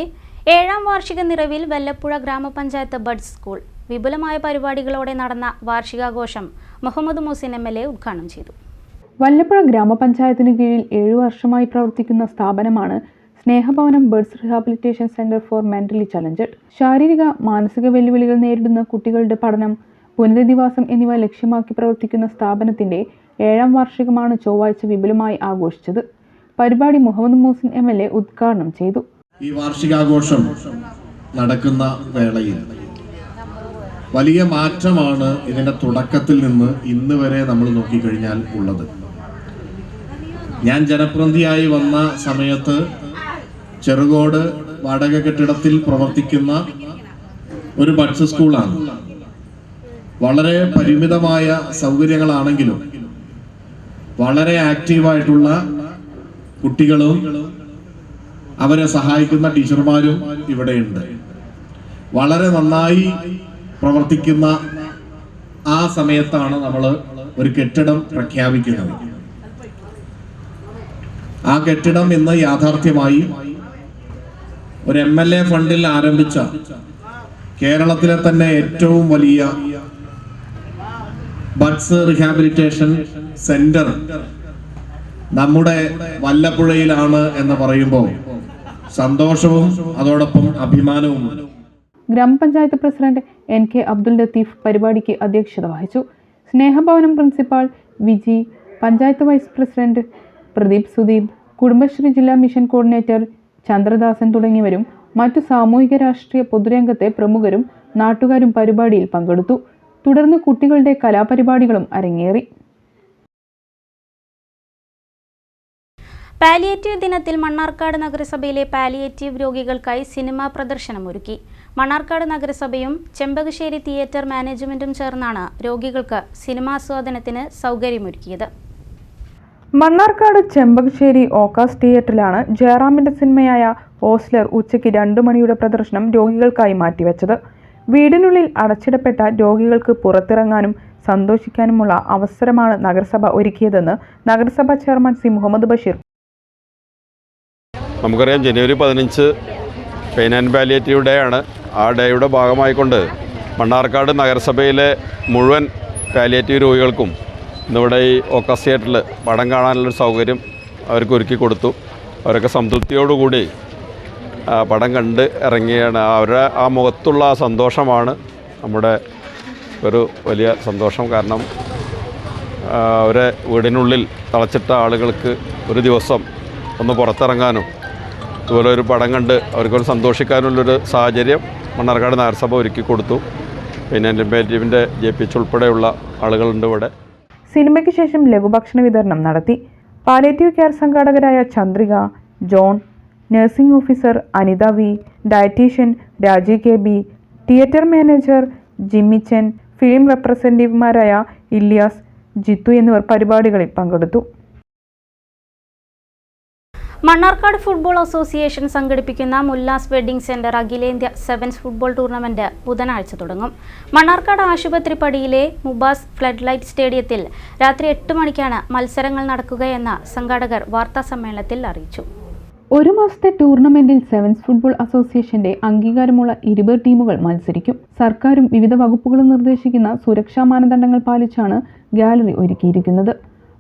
7ാം വാർഷിക നിറവിൽ വല്ലപ്പുഴ ഗ്രാമപഞ്ചായത്ത് ബഡ്സ് സ്കൂൾ വിപുലമായ പരിപാടികളോടെ നടന്ന വാർഷികാഘോഷം മുഹമ്മദ് മുഹസിൻ MLA ഉദ്ഘാടനം ചെയ്തു. വല്ലപ്പുഴ ഗ്രാമപഞ്ചായത്തിന് കീഴിൽ 7 വർഷമായി പ്രവർത്തിക്കുന്ന സ്ഥാപനമാണ് Snehabhavanam buds rehabilitation centre for mentally challenged. ശാരീരിക മാനസിക വെല്ലുവിളികൾ നേരിടുന്ന കുട്ടികളുടെ പഠനം, പുനരധിവാസം എന്നിവ ലക്ഷ്യമാക്കി പ്രവർത്തിക്കുന്ന സ്ഥാപനത്തിന്റെ 7ാം വാർഷികമാണ് ചൊവ്വാഴ്ച വിപുലമായി ആഘോഷിച്ചത്. പരിപാടി മുഹമ്മദ് മുഹസിൻ MLA ഉദ്ഘാടനം ചെയ്തു. ഈ വാർഷികാഘോഷം നടക്കുന്ന വേളയിൽ വലിയ മാറ്റമാണ് ഇതിന്റെ തുടക്കത്തിൽ നിന്ന് ഇന്ന് വരെ നമ്മൾ നോക്കിക്കഴിഞ്ഞാൽ ഉള്ളത്. ഞാൻ ജനപ്രതിനിധിയായി വന്ന സമയത്ത് ചെറുകോട് വാടക കെട്ടിടത്തിൽ പ്രവർത്തിക്കുന്ന ഒരു ബഡ്സ് സ്കൂളാണ്. വളരെ പരിമിതമായ സൗകര്യങ്ങളാണെങ്കിലും വളരെ ആക്റ്റീവായിട്ടുള്ള കുട്ടികളും അവരെ സഹായിക്കുന്ന ടീച്ചർമാരും ഇവിടെയുണ്ട്. വളരെ നന്നായി പ്രവർത്തിക്കുന്ന ആ സമയത്താണ് നമ്മൾ ഒരു കെട്ടിടം പ്രഖ്യാപിക്കുന്നത്. ആ കെട്ടിടം ഇന്ന് യാഥാർത്ഥ്യമായി ഒരു MLA ഫണ്ടിൽ ആരംഭിച്ച കേരളത്തിലെ തന്നെ ഏറ്റവും വലിയ ബഡ്സ് റീഹാബിലിറ്റേഷൻ സെന്റർ നമ്മുടെ വല്ലപ്പുഴയിലാണ് എന്ന് പറയുമ്പോൾ സന്തോഷവും അതോടൊപ്പം അഭിമാനവും. ഗ്രാമപഞ്ചായത്ത് പ്രസിഡന്റ് NK അബ്ദുൽ ലത്തീഫ് പരിപാടിക്ക് അധ്യക്ഷത വഹിച്ചു. Snehabhavanam principal Viji, panchayat vice president Pradeep Sudeep, Kudumbashree ജില്ലാ മിഷൻ കോർഡിനേറ്റർ ചന്ദ്രദാസൻ തുടങ്ങിയവരും മറ്റു സാമൂഹിക രാഷ്ട്രീയ പൊതുരംഗത്തെ പ്രമുഖരും നാട്ടുകാരും പരിപാടിയിൽ പങ്കെടുത്തു. തുടർന്ന് കുട്ടികളുടെ കലാപരിപാടികളും അരങ്ങേറി. പാലിയേറ്റീവ് ദിനത്തിൽ മണ്ണാർക്കാട് നഗരസഭയിലെ പാലിയേറ്റീവ് രോഗികൾക്കായി സിനിമാ പ്രദർശനമൊരുക്കി. മണ്ണാർക്കാട് നഗരസഭയും ചെമ്പകശ്ശേരി തിയേറ്റർ മാനേജ്മെന്റും ചേർന്നാണ് രോഗികൾക്ക് സിനിമാസ്വാദനത്തിന് സൗകര്യമൊരുക്കിയത്. മണ്ണാർക്കാട് ചെമ്പകശ്ശേരി ഓക്കാസ് തിയേറ്ററിലാണ് ജയറാമിന്റെ സിനിമയായ ഓസ്ലർ ഉച്ചയ്ക്ക് 2 മണിയുടെ പ്രദർശനം രോഗികൾക്കായി മാറ്റിവെച്ചത്. വീടിനുള്ളിൽ അടച്ചിടപ്പെട്ട രോഗികൾക്ക് പുറത്തിറങ്ങാനും സന്തോഷിക്കാനുമുള്ള അവസരമാണ് നഗരസഭ ഒരുക്കിയതെന്ന് നഗരസഭാ ചെയർമാൻ സി മുഹമ്മദ് ബഷീർ. നമുക്കറിയാം, ജനുവരി 15 പെയിൻ ആൻഡ് പാലിയേറ്റീവ് ഡേ ആണ്. ആ ഡേയുടെ ഭാഗമായിക്കൊണ്ട് മണ്ണാർക്കാട് നഗരസഭയിലെ മുഴുവൻ പാലിയേറ്റീവ് രോഗികൾക്കും ഇന്നിവിടെ ഈ ഓക്കാസ് തിയേറ്ററിൽ പടം കാണാനുള്ളൊരു സൗകര്യം അവർക്ക് ഒരുക്കി കൊടുത്തു. അവരൊക്കെ സംതൃപ്തിയോടുകൂടി പടം കണ്ട് ഇറങ്ങിയാണ്. അവരുടെ ആ മുഖത്തുള്ള ആ സന്തോഷമാണ് നമ്മുടെ ഒരു വലിയ സന്തോഷം. കാരണം അവരെ വീടിനുള്ളിൽ തളച്ചിട്ട ആളുകൾക്ക് ഒരു ദിവസം ഒന്ന് പുറത്തിറങ്ങാനും അതുപോലെ ഒരു പടം കണ്ട് അവർക്കൊരു സന്തോഷിക്കാനുള്ളൊരു സാഹചര്യം മണ്ണാർക്കാട് നഗരസഭ ഒരുക്കി കൊടുത്തു. പിന്നെ പാലിയേറ്റീവിൻ്റെ JPH ഉൾപ്പെടെയുള്ള ആളുകളുണ്ട് ഇവിടെ. സിനിമയ്ക്ക് ശേഷം ലഘുഭക്ഷണ വിതരണം നടത്തി. പാലിയേറ്റീവ് കെയർ സംഘാടകരായ Chandrika, John, nursing officer Anitha V, dietician Rajeev KB, theatre manager Jimmichan, film റെപ്രസെൻറ്റേറ്റീവുമാരായ ഇല്യാസ്, ജിത്തു എന്നിവർ പരിപാടികളിൽ പങ്കെടുത്തു. മണ്ണാർക്കാട് ഫുട്ബോൾ അസോസിയേഷൻ സംഘടിപ്പിക്കുന്ന മുല്ലാസ് വെഡ്ഡിംഗ് സെന്റർ അഖിലേന്ത്യാ സെവൻസ് ഫുട്ബോൾ ടൂർണമെന്റ് ബുധനാഴ്ച തുടങ്ങും. മണ്ണാർക്കാട് ആശുപത്രി പടിയിലെ മുബാസ് ഫ്ലഡ് ലൈറ്റ് സ്റ്റേഡിയത്തിൽ രാത്രി 8 മണിക്കാണ് മത്സരങ്ങൾ നടക്കുകയെന്ന് സംഘാടകർ വാർത്താസമ്മേളനത്തിൽ അറിയിച്ചു. 1 മാസത്തെ ടൂർണമെന്റിൽ സെവൻസ് ഫുട്ബോൾ അസോസിയേഷന്റെ അംഗീകാരമുള്ള 20 ടീമുകൾ മത്സരിക്കും. സർക്കാരും വിവിധ വകുപ്പുകളും നിർദ്ദേശിക്കുന്ന സുരക്ഷാ മാനദണ്ഡങ്ങൾ പാലിച്ചാണ് ഗാലറി ഒരുക്കിയിരിക്കുന്നത്.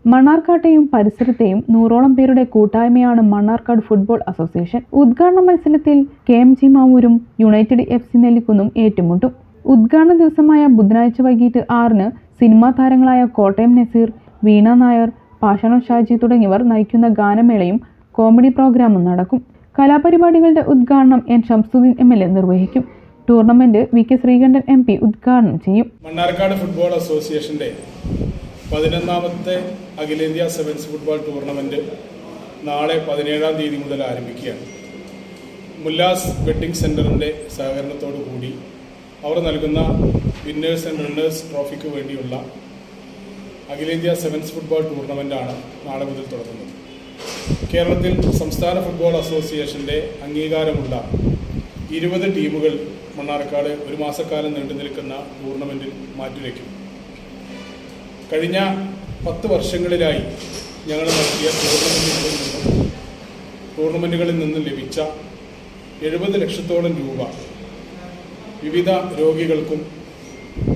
മണ്ണാർക്കാട്ടെയും പരിസരത്തെയും 100ഓളം പേരുടെ കൂട്ടായ്മയാണ് മണ്ണാർക്കാട് ഫുട്ബോൾ അസോസിയേഷൻ. ഉദ്ഘാടന മത്സരത്തിൽ KMG മാവൂരും യുണൈറ്റഡ് FC നെല്ലിക്കുന്നും ഏറ്റുമുട്ടും. ഉദ്ഘാടന ദിവസമായ ബുധനാഴ്ച വൈകിട്ട് 6-ന് സിനിമാ താരങ്ങളായ കോട്ടയം നസീർ, വീണ നായർ, പാഷാണം ഷാജി തുടങ്ങിയവർ നയിക്കുന്ന ഗാനമേളയും കോമഡി പ്രോഗ്രാമും നടക്കും. കലാപരിപാടികളുടെ ഉദ്ഘാടനം N. ഷംസുദ്ദീൻ MLA നിർവഹിക്കും. ടൂർണമെന്റ് VK ശ്രീകണ്ഠൻ MP ഉദ്ഘാടനം ചെയ്യും. മണ്ണാർക്കാട് ഫുട്ബോൾ അസോസിയേഷന്റെ 11ാമത്തെ അഖിലേന്ത്യാ സെവൻസ് ഫുട്ബോൾ ടൂർണമെന്റ് നാളെ 17-ാം തീയതി മുതൽ ആരംഭിക്കുകയാണ്. മുല്ലാസ് വെഡ്ഡിംഗ് സെന്ററിന്റെ സഹകരണത്തോടു കൂടി അവർ നൽകുന്ന വിന്നേഴ്സ് ആൻഡ് റണ്ണേഴ്സ് ട്രോഫിക്ക് വേണ്ടിയുള്ള അഖിലേന്ത്യാ സെവൻസ് ഫുട്ബോൾ ടൂർണമെന്റാണ് നാളെ മുതൽ തുടങ്ങുന്നത്. കേരളത്തിൽ സംസ്ഥാന ഫുട്ബോൾ അസോസിയേഷന്റെ അംഗീകാരമുള്ള 20 ടീമുകൾ മണ്ണാർക്കാട് ഒരു മാസക്കാലം നീണ്ടു നിൽക്കുന്ന ടൂർണമെന്റിൽ മാറ്റിവെക്കും. കഴിഞ്ഞ 10 വർഷങ്ങളിലായി ഞങ്ങൾ നടത്തിയ ടൂർണമെന്റുകളിൽ നിന്നും ലഭിച്ച 70 ലക്ഷത്തോളം രൂപ വിവിധ രോഗികൾക്കും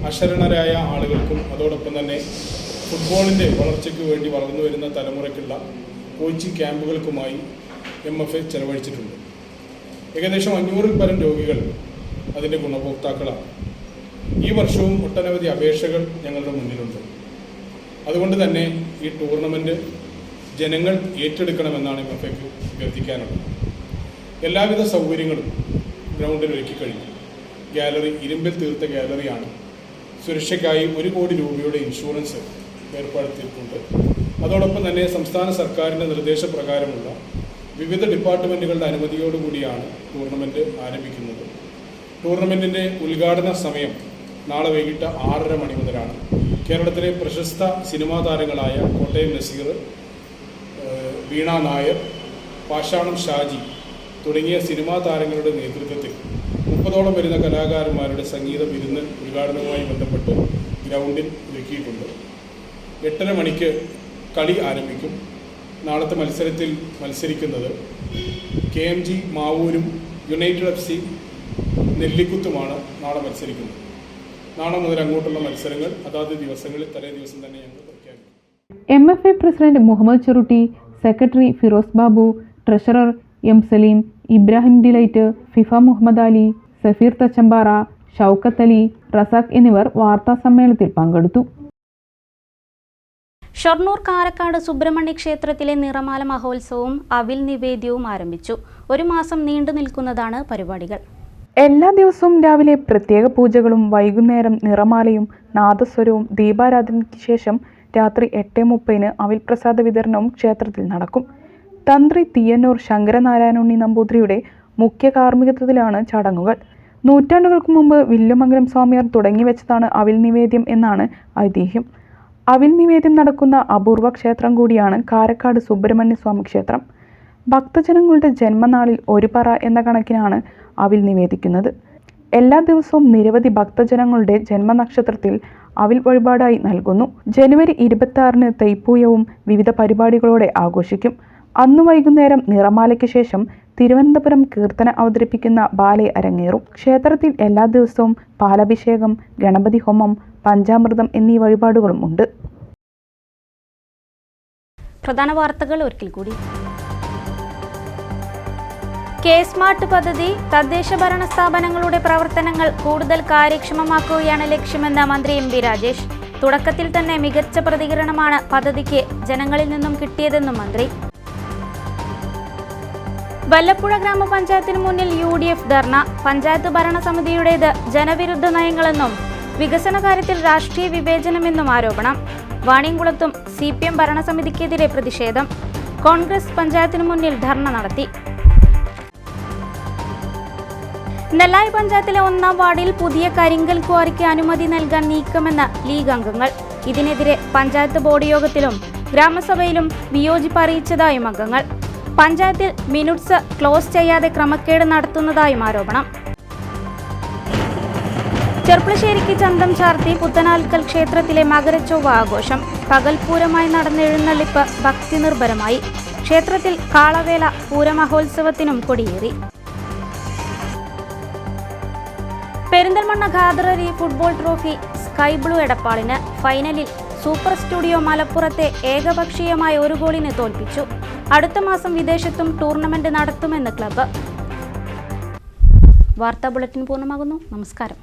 അശരണരായ ആളുകൾക്കും അതോടൊപ്പം തന്നെ ഫുട്ബോളിൻ്റെ വളർച്ചയ്ക്ക് വേണ്ടി വളർന്നു വരുന്ന തലമുറയ്ക്കുള്ള കോച്ചിങ് ക്യാമ്പുകൾക്കുമായി MFA ചെലവഴിച്ചിട്ടുണ്ട്. ഏകദേശം 500-ൽ പരം രോഗികൾ അതിൻ്റെ ഗുണഭോക്താക്കളാണ്. ഈ വർഷവും ഒട്ടനവധി അപേക്ഷകൾ ഞങ്ങളുടെ മുന്നിലുണ്ട്. അതുകൊണ്ട് തന്നെ ഈ ടൂർണമെൻറ്റ് ജനങ്ങൾ ഏറ്റെടുക്കണമെന്നാണ് MFAക്ക് അഭ്യർത്ഥിക്കാനുള്ളത്. എല്ലാവിധ സൗകര്യങ്ങളും ഗ്രൗണ്ടിൽ ഒരുക്കി കഴിഞ്ഞു. ഗാലറി ഇരുമ്പിൽ തീർത്ത ഗാലറിയാണ്. സുരക്ഷയ്ക്കായി 1 കോടി രൂപയുടെ ഇൻഷുറൻസ് ഏർപ്പെടുത്തിയിട്ടുണ്ട്. അതോടൊപ്പം തന്നെ സംസ്ഥാന സർക്കാരിൻ്റെ നിർദ്ദേശപ്രകാരമുള്ള വിവിധ ഡിപ്പാർട്ട്മെൻറ്റുകളുടെ അനുമതിയോടുകൂടിയാണ് ടൂർണമെൻറ്റ് ആരംഭിക്കുന്നത്. ടൂർണമെൻറ്റിൻ്റെ ഉദ്ഘാടന സമയം നാളെ വൈകിട്ട് 6:30 മണി മുതലാണ്. കേരളത്തിലെ പ്രശസ്ത സിനിമാ താരങ്ങളായ കോട്ടയം നസീർ, വീണ നായർ, പാഷാണം ഷാജി തുടങ്ങിയ സിനിമാ താരങ്ങളുടെ നേതൃത്വത്തിൽ 30ഓളം വരുന്ന കലാകാരന്മാരുടെ സംഗീത വിരുന്ന് ഉദ്ഘാടനവുമായി ബന്ധപ്പെട്ട് ഗ്രൗണ്ടിൽ ഒരുക്കിയിട്ടുണ്ട്. 8:30 മണിക്ക് കളി ആരംഭിക്കും. നാളത്തെ മത്സരത്തിൽ മത്സരിക്കുന്നത് KMG മാവൂരും യുണൈറ്റഡ് FC നെല്ലിക്കുത്തുമാണ് നാളെ മത്സരിക്കുന്നത്. നാളെ മുതൽ അങ്ങോട്ടുള്ള മത്സരങ്ങൾ അതാത് ദിവസങ്ങളിൽ തലേ ദിവസം തന്നെ ഞങ്ങൾ പ്രഖ്യാപിക്കും. MFA president Muhammad Cherutty, secretary Firoz Babu, treasurer M. Saleem, Ibrahim delight, FIFA Muhammad Ali, Safeer Thachampara, Shoukath Ali, Razak എന്നിവർ വാർത്താ സമ്മേളനത്തിൽ പങ്കെടുത്തു. ഷൊർണൂർ കാരക്കാട് സുബ്രഹ്മണ്യ ക്ഷേത്രത്തിലെ നിറമാല മഹോത്സവവും അവിൽ നിവേദ്യവും ആരംഭിച്ചു. 1 മാസം നീണ്ടു നിൽക്കുന്നതാണ് പരിപാടികൾ. എല്ലാ ദിവസവും രാവിലെ പ്രത്യേക പൂജകളും വൈകുന്നേരം നിറമാലയും നാദസ്വരവും ദീപാരാധനയ്ക്ക് ശേഷം രാത്രി 8:30-ന് അവിൽ പ്രസാദ വിതരണവും ക്ഷേത്രത്തിൽ നടക്കും. തന്ത്രി തീയന്നൂർ ശങ്കരനാരായണുണ്ണി നമ്പൂതിരിയുടെ മുഖ്യ കാർമ്മികത്വത്തിലാണ് ചടങ്ങുകൾ. നൂറ്റാണ്ടുകൾക്ക് മുമ്പ് വില്ലുമംഗലം സ്വാമിയാർ തുടങ്ങിവെച്ചതാണ് അവിൽ നിവേദ്യം എന്നാണ് ഐതിഹ്യം. അവിൽ നിവേദ്യം നടക്കുന്ന അപൂർവ ക്ഷേത്രം കൂടിയാണ് കാരക്കാട് സുബ്രഹ്മണ്യ സ്വാമി ക്ഷേത്രം. ഭക്തജനങ്ങളുടെ ജന്മനാളിൽ 1 പറ എന്ന കണക്കിനാണ് അവിൽ നിവേദിക്കുന്നത്. എല്ലാ ദിവസവും നിരവധി ഭക്തജനങ്ങളുടെ ജന്മനക്ഷത്രത്തിൽ അവിൽ വഴിപാടായി നൽകുന്നു. ജനുവരി 26-ന് തൈപ്പൂയവും വിവിധ പരിപാടികളോടെ ആഘോഷിക്കും. അന്നു വൈകുന്നേരം നിറമാലയ്ക്ക് ശേഷം തിരുവനന്തപുരം കീർത്തന അവതരിപ്പിക്കുന്ന ബാലെ അരങ്ങേറും. ക്ഷേത്രത്തിൽ എല്ലാ ദിവസവും പാലഭിഷേകം, ഗണപതി ഹോമം, പഞ്ചാമൃതം എന്നീ വഴിപാടുകളും ഉണ്ട്. പ്രധാന വാർത്തകൾ ഒരിക്കൽ കൂടി. K-സ്മാർട്ട് പദ്ധതി തദ്ദേശ ഭരണ സ്ഥാപനങ്ങളുടെ പ്രവർത്തനങ്ങൾ കൂടുതൽ കാര്യക്ഷമമാക്കുകയാണ് ലക്ഷ്യമെന്ന് മന്ത്രി MB രാജേഷ്. തുടക്കത്തിൽ തന്നെ മികച്ച പ്രതികരണമാണ് പദ്ധതിക്ക് ജനങ്ങളിൽ നിന്നും കിട്ടിയതെന്നും മന്ത്രി. വല്ലപ്പുഴ ഗ്രാമപഞ്ചായത്തിന് മുന്നിൽ UDF ധർണ. പഞ്ചായത്ത് ഭരണസമിതിയുടേത് ജനവിരുദ്ധ നയങ്ങളെന്നും വികസന കാര്യത്തിൽ രാഷ്ട്രീയ വിവേചനമെന്നും ആരോപണം. വാണിയംകുളത്തും CPM ഭരണസമിതിക്കെതിരെ പ്രതിഷേധം. കോൺഗ്രസ് പഞ്ചായത്തിന് മുന്നിൽ ധർണ നടത്തി. നെല്ലായി പഞ്ചായത്തിലെ 1-ാം വാർഡിൽ പുതിയ കരിങ്കൽ ക്വാറിക്ക് അനുമതി നൽകാൻ നീക്കമെന്ന് ലീഗ് അംഗങ്ങൾ. ഇതിനെതിരെ പഞ്ചായത്ത് ബോർഡ് യോഗത്തിലും ഗ്രാമസഭയിലും വിയോജിപ്പ് അറിയിച്ചതായും അംഗങ്ങൾ. പഞ്ചായത്തിൽ മിനുട്സ് ക്ലോസ് ചെയ്യാതെ ക്രമക്കേട് നടത്തുന്നതായും ആരോപണം. ചെർപ്പളശ്ശേരിക്ക് ചന്തം ചാർത്തി പുത്തനാൽക്കൽ ക്ഷേത്രത്തിലെ മകരച്ചൊവ്വ ആഘോഷം. പകൽപൂരമായി നടന്ന എഴുന്നള്ളിപ്പ് ഭക്തി നിർഭരമായി. ക്ഷേത്രത്തിൽ കാളവേല പൂരമഹോത്സവത്തിനും കൊടിയേറി. Perinthalmanna Khader Ali football trophy sky blue എടപ്പാളിന്. ഫൈനലിൽ സൂപ്പർ സ്റ്റുഡിയോ മലപ്പുറത്തെ ഏകപക്ഷീയമായ 1 ഗോളിന് തോൽപ്പിച്ചു. അടുത്ത മാസം വിദേശത്തും ടൂർണമെന്റ് നടത്തുമെന്ന് ക്ലബ്ബ്. വാർത്താ ബുള്ളറ്റിൻ പൂർണ്ണമാകുന്നു. നമസ്കാരം.